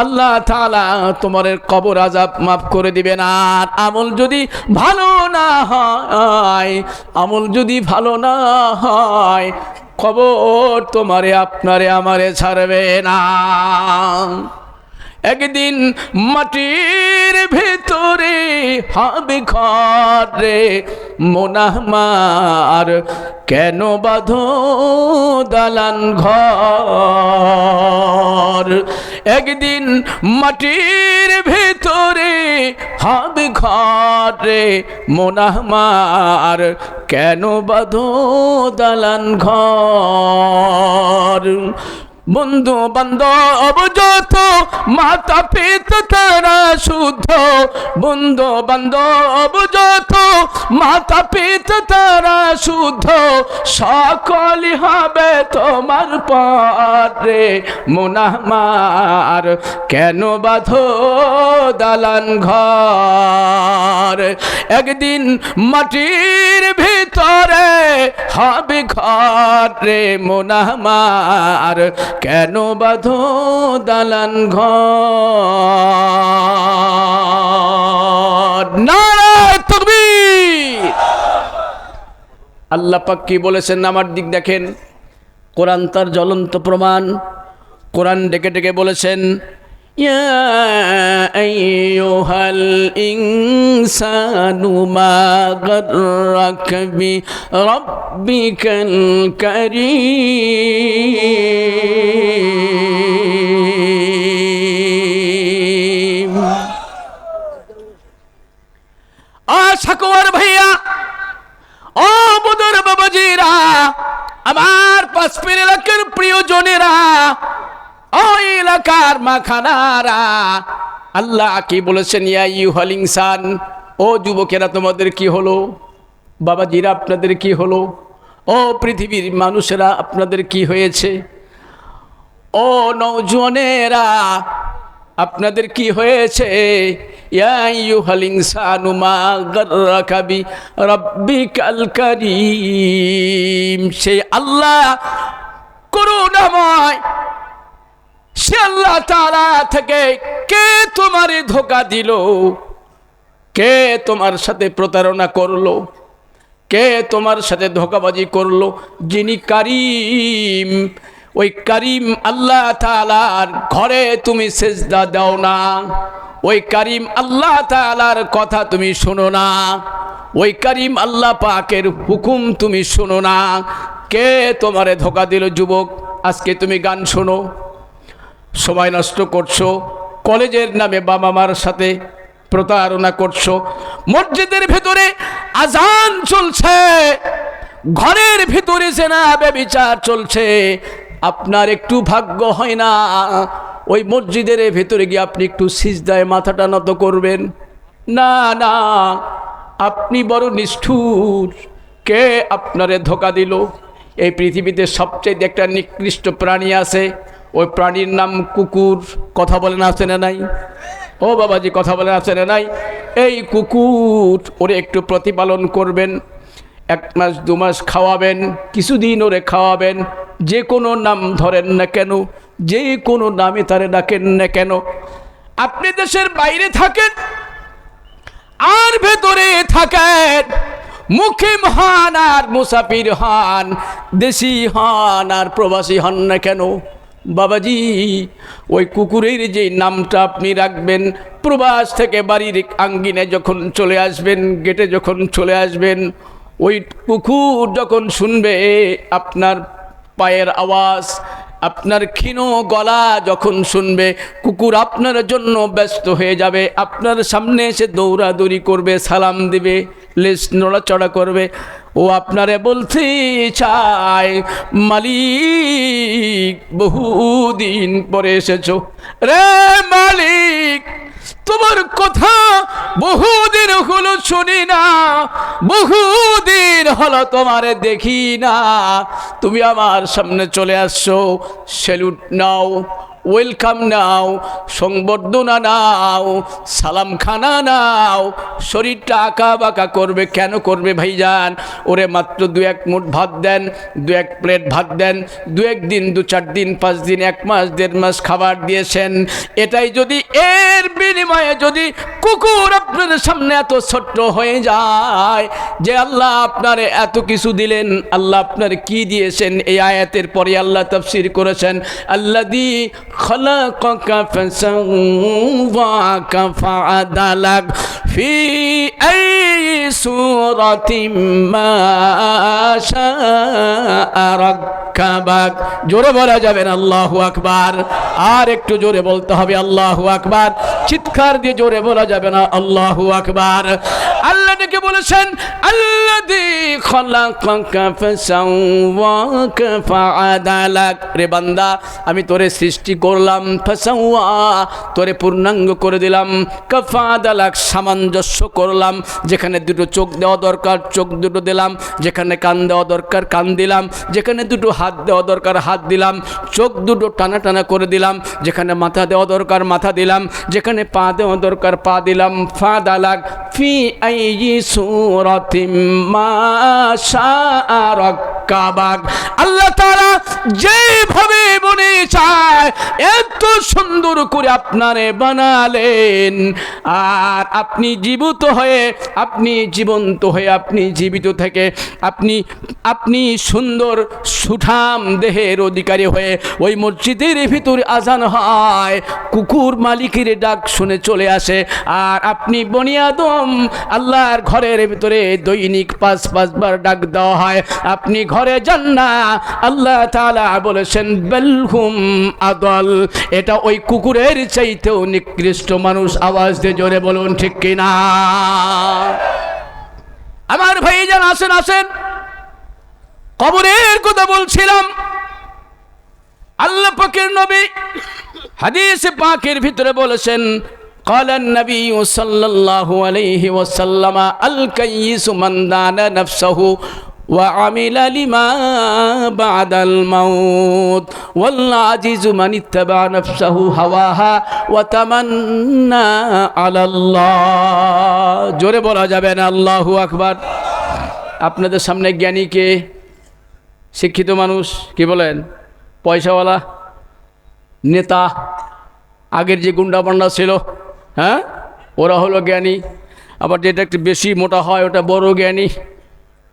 আল্লাহ তাআলা তোমার কবর আযাব মাফ করে দিবেন। আর আমল যদি ভালো না হয়, আমল যদি ভালো না হয়, কবর তোমারে আপনারে আমারে ছাড়বে না। একদিন মাটির ভেতরে হবে ঘর রে মোনাহমার, কেন বাঁধো দালান ঘর। একদিন মাটির ভেতরে হবে ঘর রে মোনাহমার, কেন বাঁধো দালান ঘর। বন্ধু বান্ধব যত মাতা পিতা তারা শুদ্ধ, বন্ধু বান্ধব যত মাতা পিতা তারা শুদ্ধ, সকলই হবে তোমার পরে মোনাহমার, কেন বাঁধো দালান ঘর। একদিন মাটির ভিতরে হবে ঘর রে মোনাহমার, কেন বাঁধো দালান ঘর। নারায়ে তাকবীর। আল্লাহ পাক কি বলেছেন আমার দিক দেখেন, কোরআন তার জ্বলন্ত প্রমাণ। কোরআন ডেকে ডেকে বলেছেন, ইয়া আইয়ুহাল ইনসানু মা গাররাকা বিরাব্বিকাল কারীম। আশাকুর ভাইয়া, ও বুদুর বাবাজিরা, আমার পাঁচপীর এলাকার প্রিয়জনেরা, ওই এলাকার মাখানারা, আল্লাহ কি বলেছেন, ইয়া আইয়ুহাল ইনসান, ও যুবকেরা তোমাদের কি হলো, বাবাজিরা আপনাদের কি হলো, ও পৃথিবীর মানুষেরা আপনাদের কি হয়েছে, ও নওজওয়ানেরা আপনাদের কি হয়েছে। ইয়া আইয়ুহাল ইনসানু মা গাররাকা বিরাব্বিকাল কারীম। সেই আল্লাহ করুণাময়, সে আল্লাহ তাআলা থেকে কে তোমারে ধোঁকা দিল, কে তোমার সাথে প্রতারণা করলো, কে তোমার সাথে ধোঁকাবাজি করলো। যিনি কারীম, ওই কারীম আল্লাহ তাআলার ঘরে তুমি সেজদা দাও না, ওই কারীম আল্লাহ তাআলার কথা তুমি শোনো না, ওই কারীম আল্লাহ পাকের হুকুম তুমি শোনো না। কে তোমারে ধোঁকা দিল যুবক? আজকে তুমি গান শোনো, সময় নষ্ট করছো, কলেজের নামে বাবা মার সাথে প্রতারণা করছো, মসজিদের ভেতরে আজান চলছে, ঘরের ভিতরে জেনা ব্যভিচার চলছে। আপনার একটু ভাগ্য হয় না ওই মসজিদের ভেতরে গিয়ে আপনি একটু সিজদায় মাথাটা নত করবেন? না না, আপনি বড় নিষ্ঠুর। কে আপনারে ধোঁকা দিল? এই পৃথিবীতে সবচেয়ে একটা নিকৃষ্ট প্রাণী আছে, ওই প্রাণীর নাম কুকুর। কথা বলেন আছে না নাই? ও বাবাজি কথা বলেন আছে না নাই? এই কুকুর, ওরে একটু প্রতিপালন করবেন, 1 মাস 2 মাস খাওয়াবেন, কিছুদিন ওরে খাওয়াবেন, যে কোনো নাম ধরেন না কেন, যে কোনো নামে তারে ডাকেন না কেন। আপনি দেশের বাইরে থাকেন আর ভেতরে থাকেন, মুকিম হন আর মুসাফির হন, দেশি হন আর প্রবাসী হন না কেন, বাবাজি ওই কুকুরের যে নামটা আপনি রাখবেন, প্রবাস থেকে বাড়ির আঙ্গিনে যখন চলে আসবেন, গেটে যখন চলে আসবেন, ওই কুকুর যখন শুনবে আপনার পায়ের আওয়াজ, আপনার ক্ষীণ গলা যখন শুনবে, কুকুর আপনার জন্য ব্যস্ত হয়ে যাবে, আপনার সামনে এসে দৌড়াদৌড়ি করবে, সালাম দিবে, লেজ নড়াচড়া করবে। ও আপনারে বলতে চায়, মালিক বহুদিন পরে এসেছো রে মালিক, তোমার কথা বহুদিন হলো শুনি না, বহুদিন হলো তোমারে দেখি না, তুমি আমার সামনে চলে আসছো, স্যালুট নাও, ওয়েলকাম নাও, সংবর্ধনা নাও, সালাম খানা নাও। শরীরটা আঁকা বাঁকা করবে, কেন করবে ভাইজান? ওরে মাত্র 2-1 মুঠ ভাত দেন, 2-1 প্লেট ভাত দেন, 2-1 দিন, 2-4 দিন, 5 দিন, 1 মাস, 1.5 মাস খাবার দিয়েছেন। এটাই যদি এর বিনিময়ে যদি কুকুর আপনার সামনে এত ছোট্ট হয়ে যায় যে আল্লাহ আপনারে এত কিছু দিলেন, আল্লাহ আপনার কি দিয়েছেন? এই আয়াতের পরে আল্লাহ তাফসীর করেছেন, আল্লাযী খালাকাকা ফাসাওয়াকা ফাআদালাক ফি আইয়ি সূরাতিম মা শাআ রাক্কাবাক। জোরে বলা যাবে না আল্লাহু আকবার? আর একটু জোরে বলতে হবে আল্লাহু আকবার। চিৎকার দিয়ে জোরে বলা যাবে না আল্লাহু আকবার? আল্লাহ ডেকে বলেছেন, আল্লাযী খালাকাকা ফাসাওয়াকা ফাআদালাক। রে বান্দা, আমি তোরে সৃষ্টি করলাম, ফাসাওয়া তোরে পূর্ণাঙ্গ করে দিলাম, কাফাদালাক সামঞ্জস্য করলাম। যেখানে দুটো চোখ দেওয়া দরকার চোখ দুটো দিলাম, যেখানে কান দেওয়া দরকার কান দিলাম, যেখানে দুটো হাত দেওয়া দরকার হাত দিলাম, চোখ দুটো টানা টানা করে দিলাম, যেখানে মাথা দেওয়া দরকার মাথা দিলাম, যেখানে পা দেওয়া দরকার পা দিলাম। ফাদালাক ফি আইয়ি সূরাতিম মা শাআ রাক্কাবাক। আল্লাহ তাআলা যেভাবে মনে চায় এত সুন্দর করে আপনারে বানালেন। আর আপনি জীবিত হয়ে, আপনি জীবন্ত হয়ে, আপনি জীবিত থেকে আপনি সুন্দর সুঠাম দেহের অধিকারী হয়ে ওই মসজিদের ভিতরে আজান হয়, কুকুর মালিকের ডাক শুনে চলে আসে। আর আপনি বনি আদম, আল্লাহর ঘরের ভিতরে দৈনিক 5 বার ডাক দেওয়া হয়, আপনি ঘরে যান না। আল্লাহ তাআলা বলেছেন, বেলহুম আদল। এটা ওই কুকুরের চাইতেও নিকৃষ্ট মানুষ। আওয়াজ দিয়ে জোরে বলুন ঠিক কিনা? আমার ভাইজান আসেন আসেন, কবরের কথা বলছিলাম। আল্লাহ পাকের নবী হাদিসে পাকের ভিতরে বলেছেন, ক্বালা নবী সাল্লাল্লাহু আলাইহি ওয়াসাল্লাম, আল কাইয়িসু মান দানা নাফসাহু ওয়া আমিলা লিমা বাদাল মাউত ওয়াল আজিজু মান ইত্তাবা নাফসাহু হাওয়াহা ওয়া তামান্না আলাল্লাহ। জোরে বলা যাবে না আল্লাহু আকবার? আপনাদের সামনে জ্ঞানী কে? শিক্ষিত মানুষ? কি বলেন? পয়সাওয়ালা নেতা, আগের যে গুন্ডা পান্ডা ছিল, হ্যাঁ, ওরা হলো জ্ঞানী। আবার যেটা একটু বেশি মোটা হয় ওটা বড় জ্ঞানী।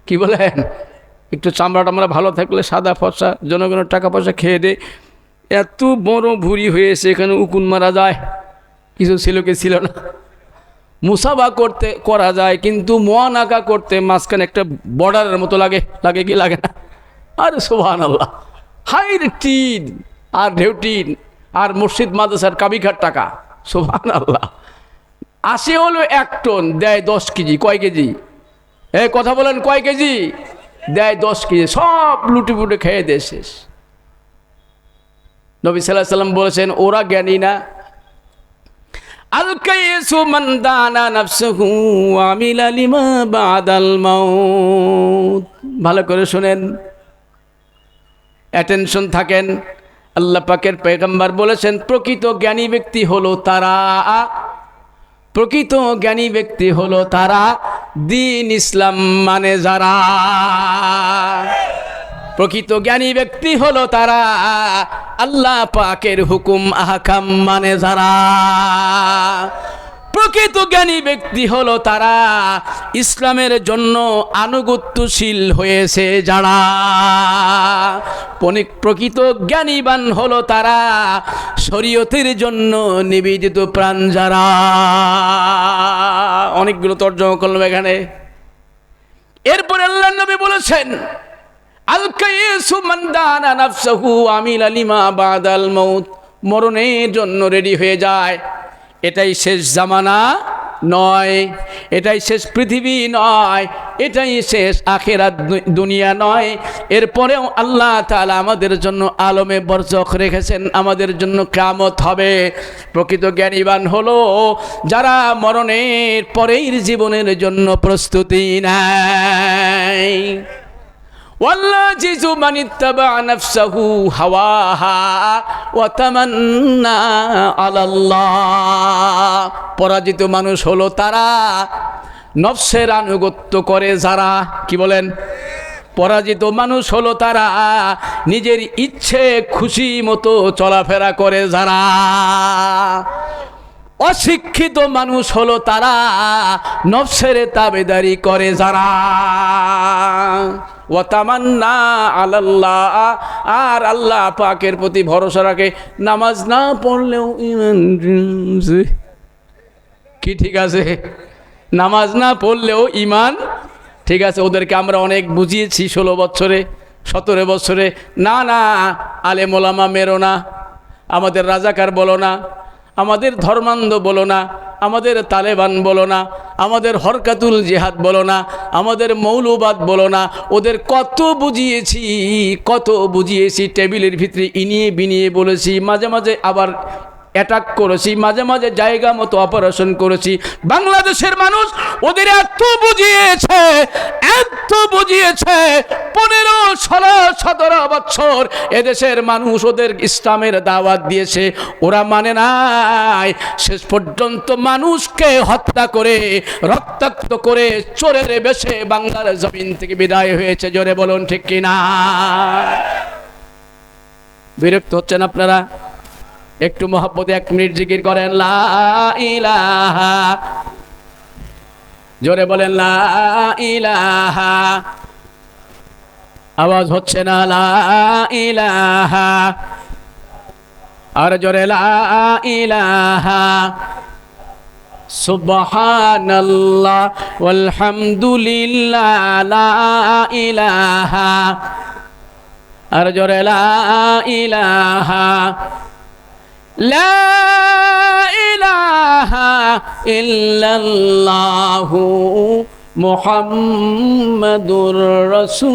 কি বলেন? একটু চামড়া টামড়া ভালো থাকলে সাদা ফর্সা, জনগণের টাকা পয়সা খেয়ে দে। এত বড় ভুঁড়ি হয়েছে, এখানে উকুন মারা যায়, কিছু ছিল কি ছিল না। মুসাফা করা যায়, কিন্তু মোয়ানাকা করতে মাঝখানে একটা বর্ডারের মতো লাগে কি লাগে না? আরে সুবহানাল্লাহ, হাইর টিন আর ঢেউটিন আর মসজিদ মাদ্রাসার কাবিখার টাকা। সুবহানাল্লাহ। আসে হলো 1 টন, দেয় 10 কেজি। কয় কেজি? এই কথা বলেন, কয় কেজি দেয়? 10 কেজি। সব লুটে পুটে খেয়ে দেয় শেষ। নবী সাল্লাল্লাহু আলাইহি ওয়াসাল্লাম বলেছেন, ওরা জ্ঞানী না। আল কাইয়িসু মান দানা নাফসাহু ওয়া আমিলা লিমা বাদাল মাউত। ভালো করে শুনেন, অ্যাটেনশন থাকেন। আল্লাহ পাকের পয়গম্বর বলেছেন, প্রকৃত জ্ঞানী ব্যক্তি হলো তারা, প্রকৃত জ্ঞানী ব্যক্তি হলো তারা, দ্বীন ইসলাম মানে যারা। প্রকৃত জ্ঞানী ব্যক্তি হলো তারা, আল্লাহ পাকের হুকুম আহকাম মানে যারা। প্রকৃত জ্ঞানী ব্যক্তি হলো তারা, ইসলামের জন্য আনুগত্যশীল হয়েছে যারা। প্রকৃত জ্ঞানীবান হলো তারা, শরীয়তের জন্য নিবেদিত প্রাণ যারা। অনেকগুলো তর্জমা করলাম এখানে। এরপরে আল্লাহর নবী বলেছেন, আল কাইয়িসু মান দানা নাফসাহু আমিলা লিমা বাদাল মাউত। মরণের জন্য রেডি হয়ে যায়। এটাই শেষ জামানা নয়, এটাই শেষ পৃথিবী নয়, এটাই শেষ আখিরাত দুনিয়া নয়। এরপরেও আল্লাহ তাআলা আমাদের জন্য আলমে বরজখ রেখেছেন, আমাদের জন্য কিয়ামত হবে। প্রকৃত জ্ঞানীবান হলো যারা মরণের পরের জীবনের জন্য প্রস্তুতি নেয়। ওয়াল্লাযিযু মান ইত্তাবা নাফসাহু হাওয়াহা ওয়া তামান্না আলাল্লাহ। পরাজিত মানুষ হলো তারা নফসের আনুগত্য করে যারা, কি বলেন? পরাজিত মানুষ হলো তারা নিজের ইচ্ছে খুশি মতো চলাফেরা করে যারা। অশিক্ষিত মানুষ হলো তারা নফসের তাবেদারি করে যারা। ওয়া তামান্না আলাল্লাহ, আর আল্লাহ পাকের প্রতি ভরসা রাখে। নামাজ না পড়লেও ইমান, কি ঠিক আছে? নামাজ না পড়লেও ইমান ঠিক আছে। ওদেরকে আমরা অনেক বুঝিয়েছি 16 বছরে 17 বছরে, না না আলেম ওলামা মেরো না, আমাদের রাজাকার বলো না, আমাদের ধর্মান্ধ বলো না, আমাদের তালেবান বলো না, আমাদের হরকাতুল জিহাদ বলো না, আমাদের মৌলবাদ বলো না। ওদের কত বুঝিয়েছি, টেবিলের ভিতরে ইনিয়ে বিনিয়ে বলেছি, মাঝে মাঝে আবার অ্যাটাক করেছি, মাঝে মাঝে জায়গা মতো অপারেশন করেছি। বাংলাদেশের মানুষ ওদের এত বুঝিয়েছে 15-17 বছর এদেশের মানুষ ওদের ইসলামের দাওয়াত দিয়েছে, ওরা মানে নাই। শেষ পর্যন্ত মানুষকে হত্যা করে রক্তাক্ত করে চোরের বেশে বাংলার জমিন থেকে বিদায় হয়েছে। জোরে বলুন ঠিক কিনা? বিরক্ত হচ্ছেন আপনারা? একটু মহব্বতে 1 মিনিট জিকির করেন লা ইলাহা, জোরে বলেন লা ইলাহা। আওয়াজ হচ্ছে না লা ইলাহা, আর জোরে লা ইলাহা। সুবহানাল্লাহ ওয়ালহামদুলিল্লাহ লা ইলাহা, আর জোরে লা ইলাহা। লা ইলাহা ইল্লাল্লাহু মুহাম্মাদুর রাসূলুল্লাহ।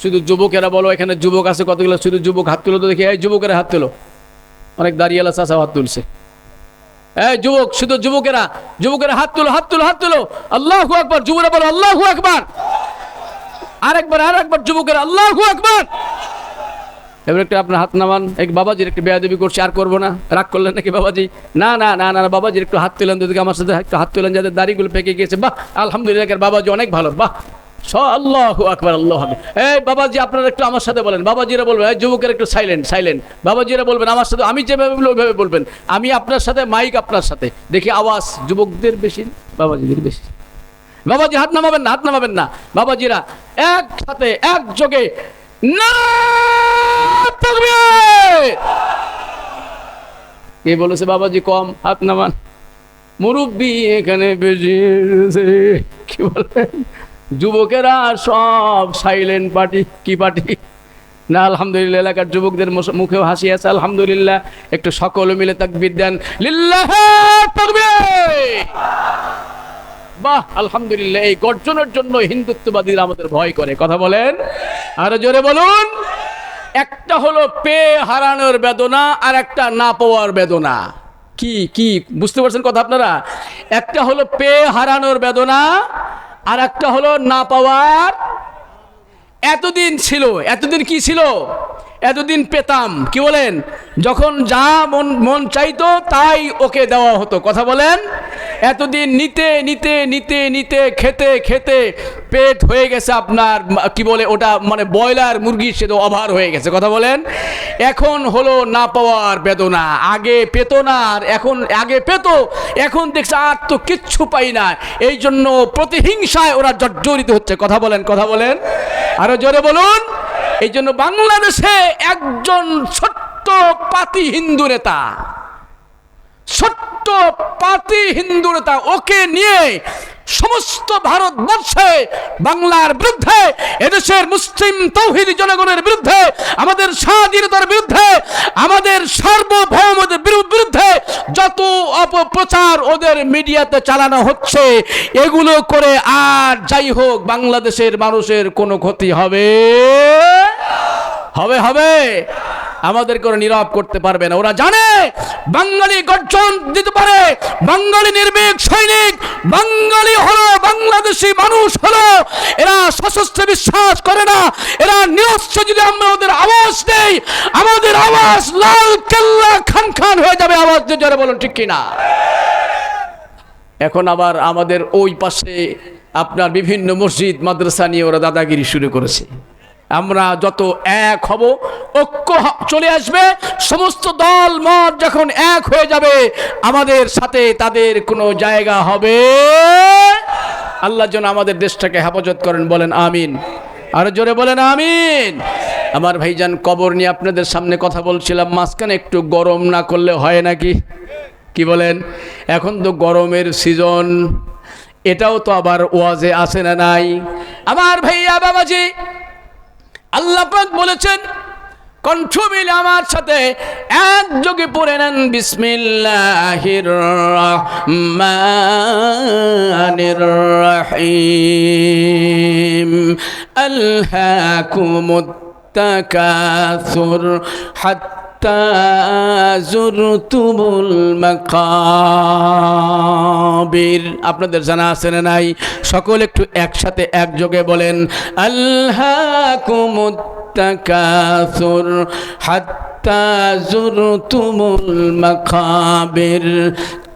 শুধু যুবকেরা বলো, এখানে যুবক আছে কতগুলো? শুধু যুবক হাত তুলো তো দেখি। এই যুবকেরা হাত তুলো। অনেক দাঁড়িয়েলা চাচা হাত তুলছে। এই যুবক, শুধু যুবকেরা হাত তুলো, হাত তুলো, হাত তুলো। আল্লাহু আকবার। যুবকরা বলো আল্লাহু আকবার। আরেকবার যুবকেরা আল্লাহু আকবার। এবার একটু আপনার হাত নামান। এক বাবাজির একটু বেয়াদবি করছি, আর করবো না। রাগ করলেন নাকি বাবাজি? না না না না, বাবাজির একটু হাত তুলেন, যদি আমার সাথে একটু হাত তুলেন যাদের দাড়িগুলো পেকে গিয়েছে। বাহ আলহামদুলিল্লাহ, বাবাজি অনেক ভালো। বাহ আল্লাহু আকবার, আল্লাহু আকবার। এই বাবাজি আপনারা একটু আমার সাথে বলেন। বাবাজিরা বলবেন, এই যুবকের একটু সাইলেন্ট। বাবাজিরা বলবেন আমার সাথে, আমি যেভাবে বলবো ওইভাবে বলবেন। আমি আপনার সাথে, মাইক আপনার সাথে। দেখি আওয়াজ যুবকদের বেশি, বাবাজিদের বেশি। বাবাজি হাত নামাবেন না, বাবাজিরা একসাথে একযোগে নারায়ে তাকবীর। কে বলেছে বাবাজি কম? হাত নামান। মুরব্বি এখানে বেশি, কি বলেন? যুবকেরা সব সাইলেন্ট পার্টি। কি পার্টি না? আলহামদুলিল্লাহ, এলাকার যুবকদের মুখেও হাসি আছে। আলহামদুলিল্লাহ। একটু সকলে মিলে তাকবীর দেন, লিল্লাহি তাকবীর। বাহ আলহামদুলিল্লাহ। এই গর্জনের জন্য হিন্দুত্ববাদীরা আমাদের ভয় করে। কথা বলেন, আরো জোরে বলুন। একটা হলো পেয়ে হারানোর বেদনা, আর একটা না পাওয়ার বেদনা। কি বুঝতে পারছেন কথা আপনারা? একটা হলো পেয়ে হারানোর বেদনা, আর একটা হলো না পাওয়ার। এতদিন কি ছিল? এতদিন পেতাম, কি বলেন? যখন যা মন চাইতো তাই ওকে দেওয়া হতো। কথা বলেন। এতদিন নিতে খেতে পেট হয়ে গেছে আপনার, কি বলে ওটা, মানে ব্রয়লার মুরগির সে তো অভার হয়ে গেছে। কথা বলেন। এখন হলো না পাওয়ার বেদনা। আগে পেত না, আর আগে পেত, এখন দেখছে আর তো কিচ্ছু পাই না। এই জন্য প্রতিহিংসায় ওরা জর্জরিত হচ্ছে। কথা বলেন, আরো জোরে বলুন। এই জন্য বাংলাদেশে একজন ছোট্ট পাতি হিন্দু নেতা, ওকে নিয়ে সমস্ত ভারতবর্ষে বাংলার বিরুদ্ধে, এদেশের মুসলিম তৌহিদি জনগণের বিরুদ্ধে, আমাদের স্বাধীনতার বিরুদ্ধে, আমাদের সার্বভৌমদের বিরুদ্ধে যত অপপ্রচার ওদের মিডিয়াতে চালানো হচ্ছে, এগুলো করে আর যাই হোক বাংলাদেশের মানুষের কোনো ক্ষতি হবে। আমাদেরকে ওরা নীরব করতে পারবে না। ওরা জানে বাঙালি গর্জন দিতে পারে, বাঙালি নির্ভীক সৈনিক, বাঙালি হলো বাংলাদেশি মানুষ হলো, এরা সশস্ত্রে বিশ্বাস করে না, এরা নিরস্ত্র। যদি আমরা ওদের আওয়াজ দেই, আমাদের আওয়াজ লাল কেল্লা খান খান হয়ে যাবে। আওয়াজ দিয়ে জোরে বলুন ঠিক কিনা? এখন আবার আমাদের ওই পাশে আপনার বিভিন্ন মসজিদ মাদ্রাসা নিয়ে ওরা দাদাগিরি শুরু করেছে। আমরা যত এক হব, ঐক্য চলে আসবে, সমস্ত দল মত যখন এক হয়ে যাবে, আমাদের সাথে তাদের কোনো জায়গা হবে। আল্লাহ যেন আমাদের দেশটাকে হেফাজত করেন, বলেন আমিন। আর জোরে বলেন আমিন। আমার ভাইজান, কবর নিয়ে আপনাদের সামনে কথা বলছিলাম, মাঝখানে একটু গরম না করলে হয় নাকি? কি বলেন? এখন তো গরমের সিজন, এটাও তো আবার ওয়াজে আসে না নাই? আমার ভাইয়া বাবাজি, আল্লাহ পাক বলেছেন, কণ্ঠ মিলে আমার সাথে একযোগে পড়ে নেন, বিসমিল্লাহির রহমানির রহিম। আলহাকুমুত তাকাসুর হাত্তা যুরতুমুল মাকাবির। আপনাদের জানা আছে না নাই? সকল একটু একসাথে একযোগে বলেন, আলহাকুমুত তাকাসুর হাত্তা যুরতুমুল মাকাবির।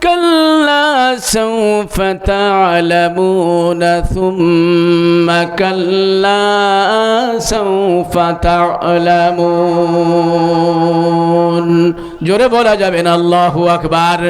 كلا سوف تعلمون ثم كلا سوف تعلمون। জোরে বলা যাবে না আল্লাহু আকবার।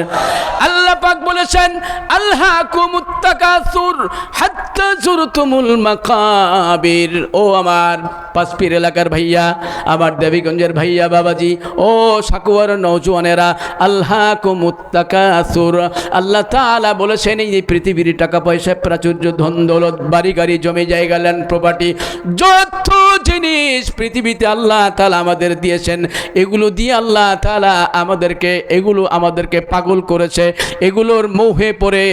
আল্লাহ পাক বলেছেন, আলহাকুমুত তাকাসুর হাত্তা যুরতুমুল মাকাবির। ও আমার পাঁচপীর এলাকার ভাইয়া, আমার দেবীগঞ্জের ভাইয়া বাবাজি, ও সাকুয়ার নওজওয়ানেরা, আলহাকুমুত তাকাসুর। আল্লাহ তাআলা বলেছেন, এই পৃথিবীর টাকা পয়সা, প্রাচুর্য, ধন দৌলত, বাড়ি গাড়ি, জমি জায়গা, ল্যান্ড প্রপার্টি, যত জিনিস পৃথিবীতে আল্লাহ তাআলা আমাদের দিয়েছেন, এগুলো দিয়ে আল্লাহ তাআলা আমাদেরকে পাগল করেছে। এগুলোর মোহে পড়ে,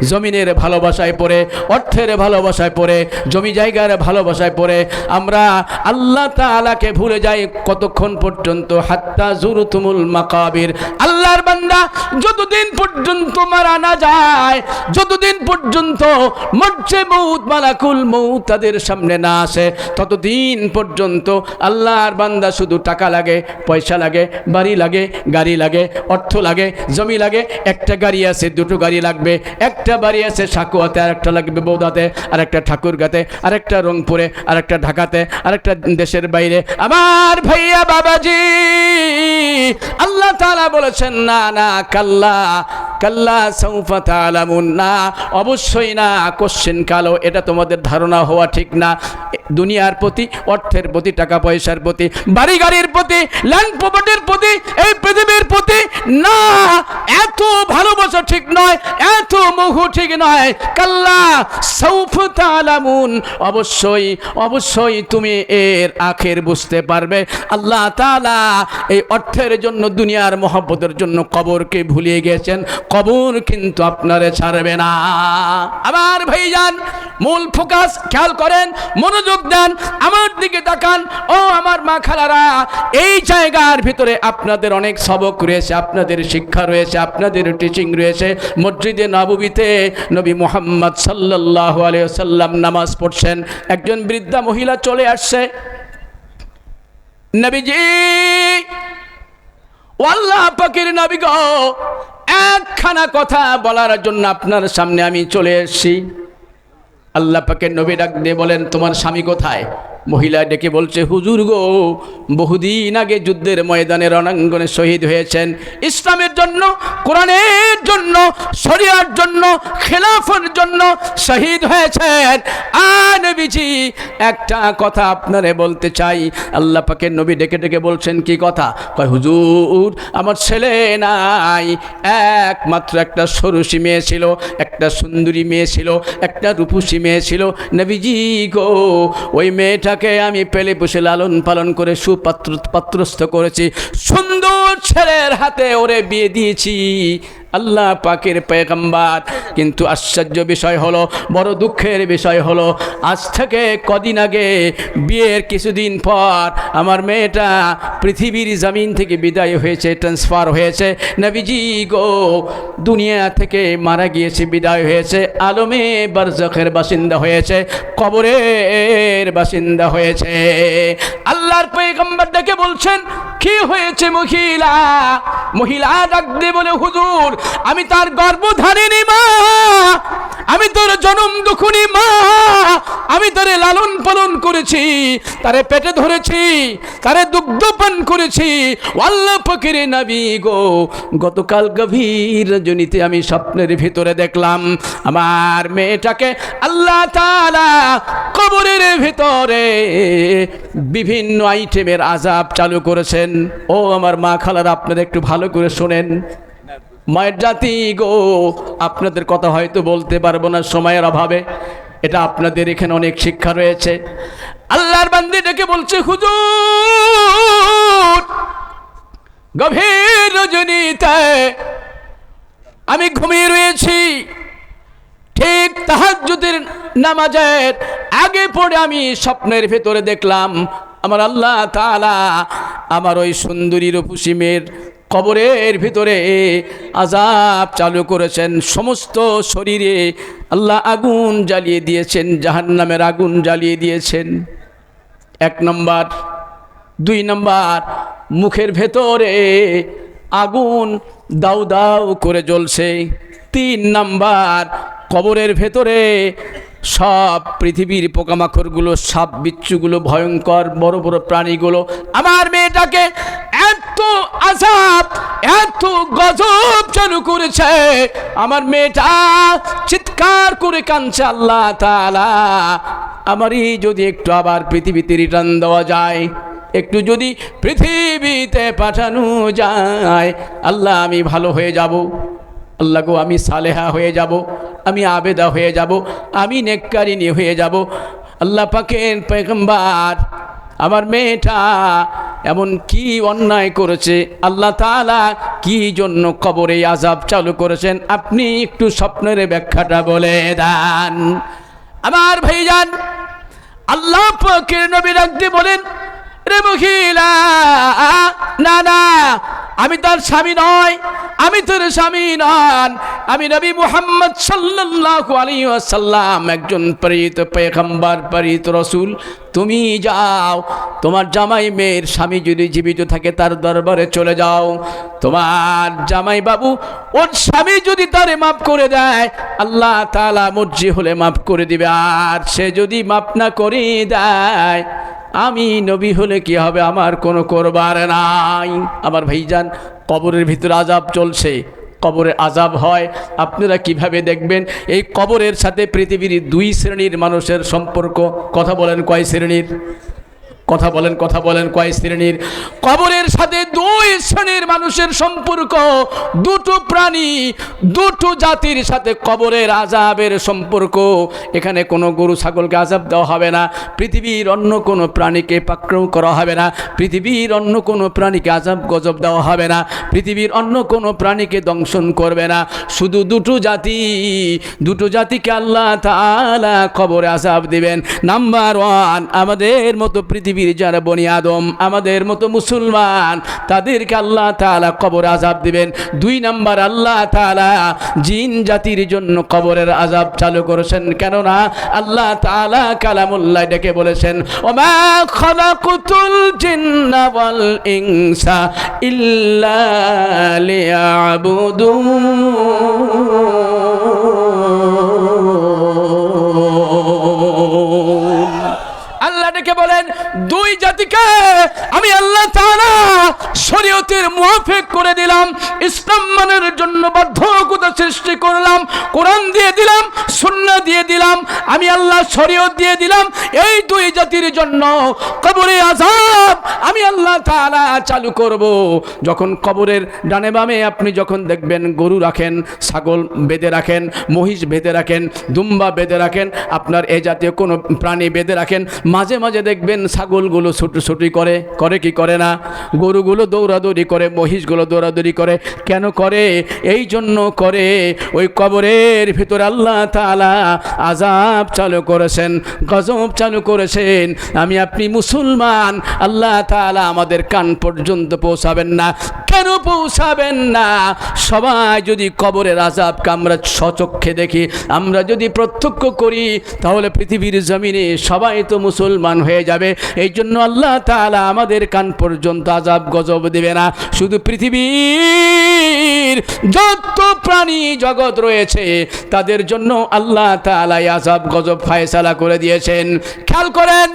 জমিনের ভালোবাসায় পড়ে, অর্থের ভালোবাসায় পড়ে, জমি জায়গার ভালোবাসায় পড়ে আমরা আল্লাহ তাআলাকে ভুলে যাই। কতক্ষণ পর্যন্ত? হাত্তা যুরতুমুল মাকাবির। আল্লাহর বান্দা, যতদিন পর্যন্ত মারা না যায়, যতদিন পর্যন্ত মরছে মউত, মালাকুল মউত তাদের সামনে না আসে, ততদিন পর্যন্ত আল্লাহর বান্দা শুধু টাকা লাগে, পয়সা লাগে, বাড়ি লাগে, গাড়ি লাগে, অর্থ লাগে, জমি লাগে। একটা গাড়ি আছে, দুটো গাড়ি লাগবে। একটা বাড়ি আছে সাকুয়াতে, আর একটা লাগবে বৌদাতে, আর একটা ঠাকুরগাতে, আর একটা রংপুরে, আর একটা ঢাকাতে, আর একটা দেশের বাইরে। আমার ভাইয়া বাবাজি, আল্লাহ তাআলা বলেছেন, না না, কাল্লা কাল্লা সাউফা তাআলামুন। না, অবশ্যই না, কোশ্চেন কালো, এটা তোমাদের ধারণা হওয়া ঠিক না। দুনিয়ার প্রতি, অর্থের প্রতি, টাকা পয়সার প্রতি, বাড়ি গাড়ির প্রতি, ল্যান্ড প্রপার্টির প্রতি, এই পৃথিবীর প্রতি না, এত ভালোবাসা ঠিক নয়, এত মোহ ঠিক নয়। কাল্লা সাউফা তাআলামুন। অবশ্যই অবশ্যই তুমি এর আখের বুঝতে পারবে। আল্লাহ তাআলা এই অর্থের জন্য, দুনিয়ার মহব্বতের জন্য কবরকে ভুলিয়ে গেছেন। কবর কিন্তু আপনারে ছাড়বে না। আমার ভাইজান, মূল ফোকাস খেয়াল করেন, মনোযোগ দেন, আমার দিকে তাকান। ও আমার মা খালারা, এই জায়গার ভিতরে আপনাদের অনেক সবক রয়েছে, আপনাদের শিক্ষা রয়েছে, আপনাদের টিচিং রয়েছে। মসজিদে নববীতে নবী মুহাম্মদ সাল্লাল্লাহু আলাইহি ওয়াসাল্লাম নামাজ পড়ছেন। একজন বৃদ্ধা মহিলা চলে আসছে, নবীজি, আল্লাহ পাকের নবী গো, একখানা কথা বলার জন্য আপনার সামনে আমি চলে এসেছি। আল্লাহ পাকের নবী ডাক দিয়ে বলেন, তোমার স্বামী কোথায়? মহিলা ডেকে বলছে, হুজুর গো, বহুদিন আগে যুদ্ধের ময়দানে, রণাঙ্গনে শহীদ হয়েছেন ইসলামের জন্য, কোরআনের জন্য, শরিয়ার জন্য, খেলাফতের জন্য শহীদ হয়েছেন। আর নবীজি, একটা কথা আপনারে বলতে চাই। আল্লাহ পাকের নবী ডেকে ডেকে বলছেন, কি কথা? কয়, হুজুর, আমার ছেলে নাই, একমাত্র একটা সরুষি মেয়ে ছিল, একটা সুন্দরী মেয়ে ছিল, একটা রূপসী মেয়ে ছিল। নবীজি গো, ওই মেয়েটা আমি পেলে বসে লালন পালন করে পাত্রস্থ করেছি, সুন্দর ছেলের হাতে ওরে বিয়ে দিয়েছি। আল্লাহ পাকের পয়গম্বর। কিন্তু আশ্চর্য বিষয় হলো, বড় দুঃখের বিষয় হলো, আজ থেকে কদিন আগে বিয়ের কিছুদিন পর আমার মেয়েটা পৃথিবীর জমিন থেকে বিদায় হয়েছে, ট্রান্সফার হয়েছে। নবীজি গো দুনিয়া থেকে মারা গিয়েছে, বিদায় হয়েছে, আলমে বারজাখের বাসিন্দা হয়েছে, কবরের বাসিন্দা হয়েছে। আল্লাহর পয়গম্বর ডেকে বলছেন, কি হয়েছে মহিলা? মহিলা ডাক দিয়ে বলে, হুজুর আমি তার গর্ভধারিণী মা, আমি তোর জনম দুঃখিনী মা, আমি তারে লালন পালন করেছি, তারে পেটে ধরেছি, তারে দুগ্ধপান করেছি। আল্লাহ পাকের নবী গো গতকাল গভীর রজনীতে আমি স্বপ্নের ভিতরে দেখলাম আমার মেয়েটাকে আল্লাহ তাআলা কবরের ভিতরে বিভিন্ন আইটেমের আযাব চালু করেছেন। ও আমার মা খালারা, আপনারা একটু ভালো করে শোনেন। মায়ের জাতি গো, আপনাদের কথা হয়তো বলতে পারবো না সময়ের অভাবে, এটা আপনাদের এখানে অনেক শিক্ষা রয়েছে। আল্লাহর বান্দি ডেকে বলছে, হুজুর গভীর রজনীতে আমি ঘুমিয়ে রয়েছি, ঠিক তাহাজ্জুদের নামাজের আগে পড়ে আমি স্বপ্নের ভেতরে দেখলাম আমার আল্লাহ তাআলা আমার ওই সুন্দরী রূপসী মেয়ের কবরের ভিতরে আযাব চালু করেছেন। সমস্ত শরীরে আল্লাহ আগুন জ্বালিয়ে দিয়েছেন, জাহান্নামের আগুন জ্বালিয়ে দিয়েছেন। 1 নম্বর। 2 নম্বর, মুখের ভেতরে আগুন দাউ দাউ করে জ্বলছে। 3 নম্বর, কবরের ভেতরে সব পৃথিবীর পোকামাকড়গুলো, সাপ বিচ্ছুগুলো, ভয়ঙ্কর বড় বড় প্রাণীগুলো আমার মেয়েটাকে এত আযাব, এত গজব চালু করেছে। আমার মেয়েটা চিৎকার করে কাঁদছে, আল্লাহ তাআলা আমারই যদি একটু আবার পৃথিবীতে রিটার্ন দেওয়া যায়, একটু যদি পৃথিবীতে পাঠানো যায়, আল্লাহ আমি ভালো হয়ে যাব। আল্লাহ গো আমি সালেহা হয়ে যাব, আমি আবেদা হয়ে যাব, আমি নেককারিনী হয়ে যাব। আল্লাহ পাকের পয়গম্বর আমার মেয়েটা এমন কি অন্যায় করেছে, আল্লাহ তাআলা কি জন্য কবরে আযাব চালু করেছেন, আপনি একটু স্বপ্নের ব্যাখ্যাটা বলে দেন। আমার ভাইজান, আল্লাহ পাকের নবী রাখতে বলেন, রে মহিলা, না না আমি তার স্বামী নয়, আমি তোর স্বামী নন, আমি নবী মুহাম্মদ সাল্লাল্লাহু আলাইহি ওয়াসাল্লাম, একজন প্রেরিত পয়গম্বর, প্রেরিত রাসূল। তুমি যাও, তোমার জামাই মেয়ের স্বামী যদি জীবিত থাকে তার দরবারে চলে যাও, তোমার জামাই বাবু ওর স্বামী যদি তারে মাফ করে দেয়, আল্লাহ তাআলা মর্জি হলে মাফ করে দিবে, আর সে যদি মাফ না করে দেয়, আমি নবী হলে কি হবে, আমার কোনো করবার নাই। আমার ভাইজান, কবরের ভিতরে আযাব চলছে, কবরে আযাব হয়, আপনারা কিভাবে দেখবেন? এই কবরের সাথে পৃথিবীর 2 শ্রেণীর মানুষের সম্পর্ক। কথা বলেন কয় শ্রেণীর? কথা বলেন কয় শ্রেণীর? কবরের সাথে 2 শ্রেণীর মানুষের সম্পর্ক। 2টো প্রাণী, 2টো জাতির সাথে কবরের আযাবের সম্পর্ক। এখানে কোনো গরু ছাগলকে আযাব দেওয়া হবে না, পৃথিবীর অন্য কোনো প্রাণীকে পাকড়াও করা হবে না, পৃথিবীর অন্য কোনো প্রাণীকে আযাব গজব দেওয়া হবে না, পৃথিবীর অন্য কোনো প্রাণীকে দংশন করবে না। শুধু 2টো জাতিকে আল্লাহ তাআলা কবরে আযাব দিবেন। নাম্বার 1, আমাদের মতো পৃথিবীর যারা বনি আদম, আমাদের মতো মুসলমান, তাদেরকে আল্লাহ তাআলা কবর আযাব দিবেন। 2 নাম্বার, আল্লাহ তাআলা জিন জাতির জন্য কবরের আযাব চালু করেছেন। কেননা আল্লাহ তাআলা কালামুল্লাহ ডেকে বলেছেন, ওমা খালাকুতুল জিন্না ওয়াল ইনসা ইল্লা লিয়াবুদুন। আল্লাহ ডেকে বলেন, 2 জাতিকে আমি আল্লাহ তাআলা শরীয়তের মুওয়াফিক করে দিলাম, ইসলাম মানের জন্য বাধ্যকতা সৃষ্টি করলাম, কোরআন দিয়ে দিলাম, সুন্নাহ দিয়ে দিলাম, আমি আল্লাহ শরীয়ত দিয়ে দিলাম। এই 2 জাতির জন্য কবরে আযাব আমি আল্লাহ তাআলা চালু করব। যখন কবরের ডানে বামে আপনি যখন দেখবেন গরু রাখেন, ছাগল বেঁধে রাখেন, মহিষ বেঁধে রাখেন, দুম্বা বেঁধে রাখেন, আপনার এই জাতীয় কোনো প্রাণী বেঁধে রাখেন, মাঝে মাঝে দেখবেন ছাগলগুলো ছুটোছুটি করে, করে কি করে না? গরুগুলো দৌড়াদৌড়ি করে, মহিষগুলো দৌড়াদৌড়ি করে। কেন করে? এই জন্য করে, ওই কবরের ভিতরে আল্লাহ তাআলা আযাব চালু করেছেন, গজব চালু করেছেন। আমি আপনি মুসলমান, আল্লাহ তাআলা আমাদের কান পর্যন্ত পৌঁছাবেন না। কেন পৌঁছাবেন না? সবাই যদি কবরের আযাবকে আমরা স্বচক্ষে দেখি, আমরা যদি প্রত্যক্ষ করি, তাহলে পৃথিবীর জমিনে সবাই তো মুসলমান হয়ে যাবে। এই জন্য আল্লাহ তাআলা আমাদের কান পর্যন্ত আযাব গজব দেবে না। শুধু পৃথিবীর যত প্রাণী জগৎ রয়েছে তাদের জন্য আল্লাহ তাআলা আযাব গজব ফয়সালা করে দিয়েছেন। খেয়াল করেন,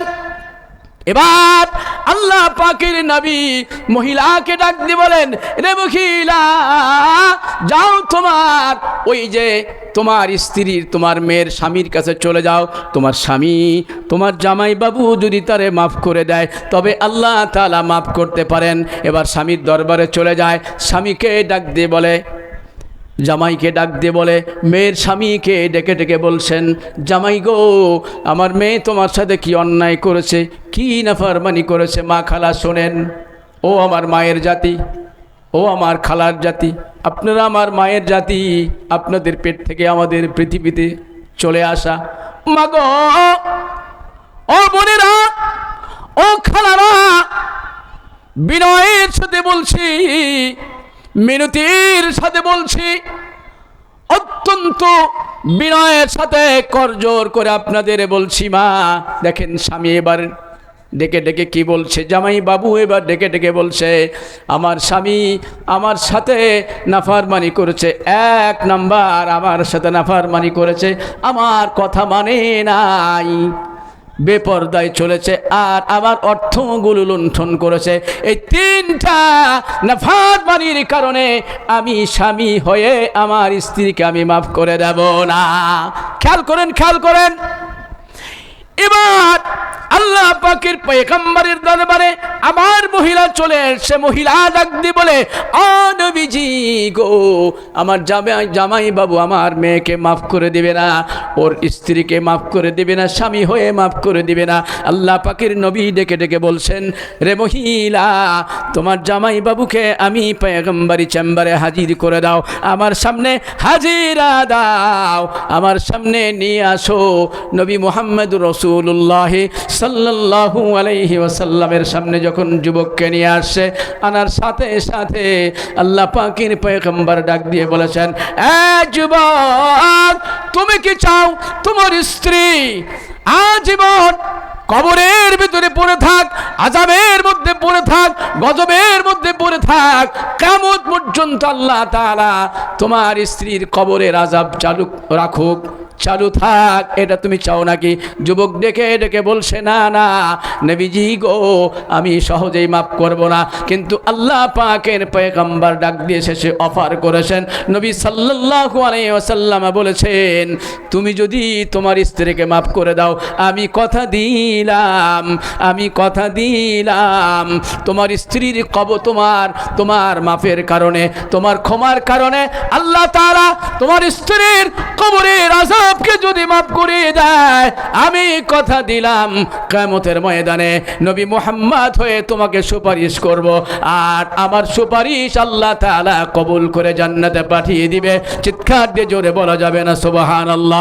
এবার আল্লাহ পাকের নবী মহিলাকে ডাক দিয়ে বলেন, রে মহিলা, যাও তোমার ওই যে তোমার স্ত্রীর, তোমার মেয়ের স্বামীর কাছে চলে যাও। তোমার স্বামী, তোমার জামাই বাবু যদি তারে মাফ করে দেয় তবে আল্লাহ তাআলা মাফ করতে পারেন। এবার স্বামীর দরবারে চলে যায়, স্বামীকে ডাক দিয়ে বলে, জামাইকে ডাক দিয়ে বলে, মেয়ের স্বামীকে ডেকে ডেকে বলছেন, জামাই গো, আমার মেয়ে তোমার সাথে কি অন্যায় করেছে, কি নাফরমানি করেছে। মা খালা শোনেন, ও আমার মায়ের জাতি, ও আমার খালার জাতি, আপনারা আমার মায়ের জাতি, আপনাদের পেট থেকে আমাদের পৃথিবীতে চলে আসা। মা গো, ও বোনেরা, ও খালারা, বিনয়ের সাথে বলছি, মিনতির সাথে বলছি, অত্যন্ত বিনয়ের সাথে করজোর করে আপনাদের বলছি, মা দেখেন, স্বামী এবার ডেকে ডেকে কি বলছে, জামাই বাবু এবার ডেকে ডেকে বলছে, আমার স্বামী আমার সাথে নাফরমানি করেছে। এক নাম্বার, আমার সাথে নাফরমানি করেছে, আমার কথা মানে নাই, বেপরদায় চলেছে, আর আমার অর্থগুলো লুণ্ঠন করেছে। এই তিনটা নাফরমানির কারণে আমি স্বামী হয়ে আমার স্ত্রীকে আমি মাফ করে দেব না। খেয়াল করেন, খেয়াল করেন। এবার আল্লাহ পাকের পয়গম্বরের দরবারে আমার মহিলা চলে এসে মহিলা ডাক দিয়ে বলে, ও নবীজি গো, আমার জামাই বাবু আমার মেয়েকে মাফ করে দিবে না, ওর স্ত্রীকে মাফ করে দিবে না, স্বামী হয়ে মাফ করে দিবে না। আল্লাহ পাকের নবী ডেকে ডেকে বলছেন, রে মহিলা, তোমার জামাই বাবুকে আমি পয়গম্বরি চেম্বারে হাজির করে দাও, আমার সামনে হাজিরা দাও, আমার সামনে নিয়ে আসো। নবী মুহাম্মদ রাসূলুল্লাহ সাল্লাল্লাহু আলাইহি ওয়াসাল্লামের সামনে যখন যুবককে নিয়ে আসে, আনার সাথে সাথে আল্লাহ পাকের পয়গম্বর ডাক দিয়ে বলেছেন, এ যুবক, তুমি কি চাও তোমার স্ত্রী আজীবন কবরের ভিতরে পড়ে থাক, আযাবের মধ্যে পড়ে থাক, গজবের মধ্যে পড়ে থাক, কিয়ামত পর্যন্ত আল্লাহ তাআলা তোমার স্ত্রীর কবরের আযাব চালু রাখুক, চালু থাক, এটা তুমি চাও নাকি? যুবক ডেকে ডেকে বলছে, না না নবীজি গো, আমি সহজেই মাফ করব না। কিন্তু আল্লাহ পাকের পয়গম্বর ডাক দিয়ে শেষে অফার করেছেন, নবী সাল্লাল্লাহু আলাইহি ওয়াসাল্লাম বলেছেন, তুমি যদি তোমার স্ত্রীকে মাফ করে দাও, আমি কথা দিলাম, আমি কথা দিলাম, তোমার স্ত্রীর কবর, তোমার মাফের কারণে, তোমার ক্ষমার কারণে আল্লাহ তাআলা তোমার স্ত্রীর কবরের আযাব কে যদি মাফ করে দেয়, আমি কথা দিলাম কিয়ামতের ময়দানে নবী মুহাম্মদ হয়ে তোমাকে সুপারিশ করব, আর আমার সুপারিশ আল্লাহ তাআলা কবুল করে জান্নাতে পাঠিয়ে দিবে। চিৎকার দিয়ে জোরে বলা যাবে না সুবহানাল্লাহ?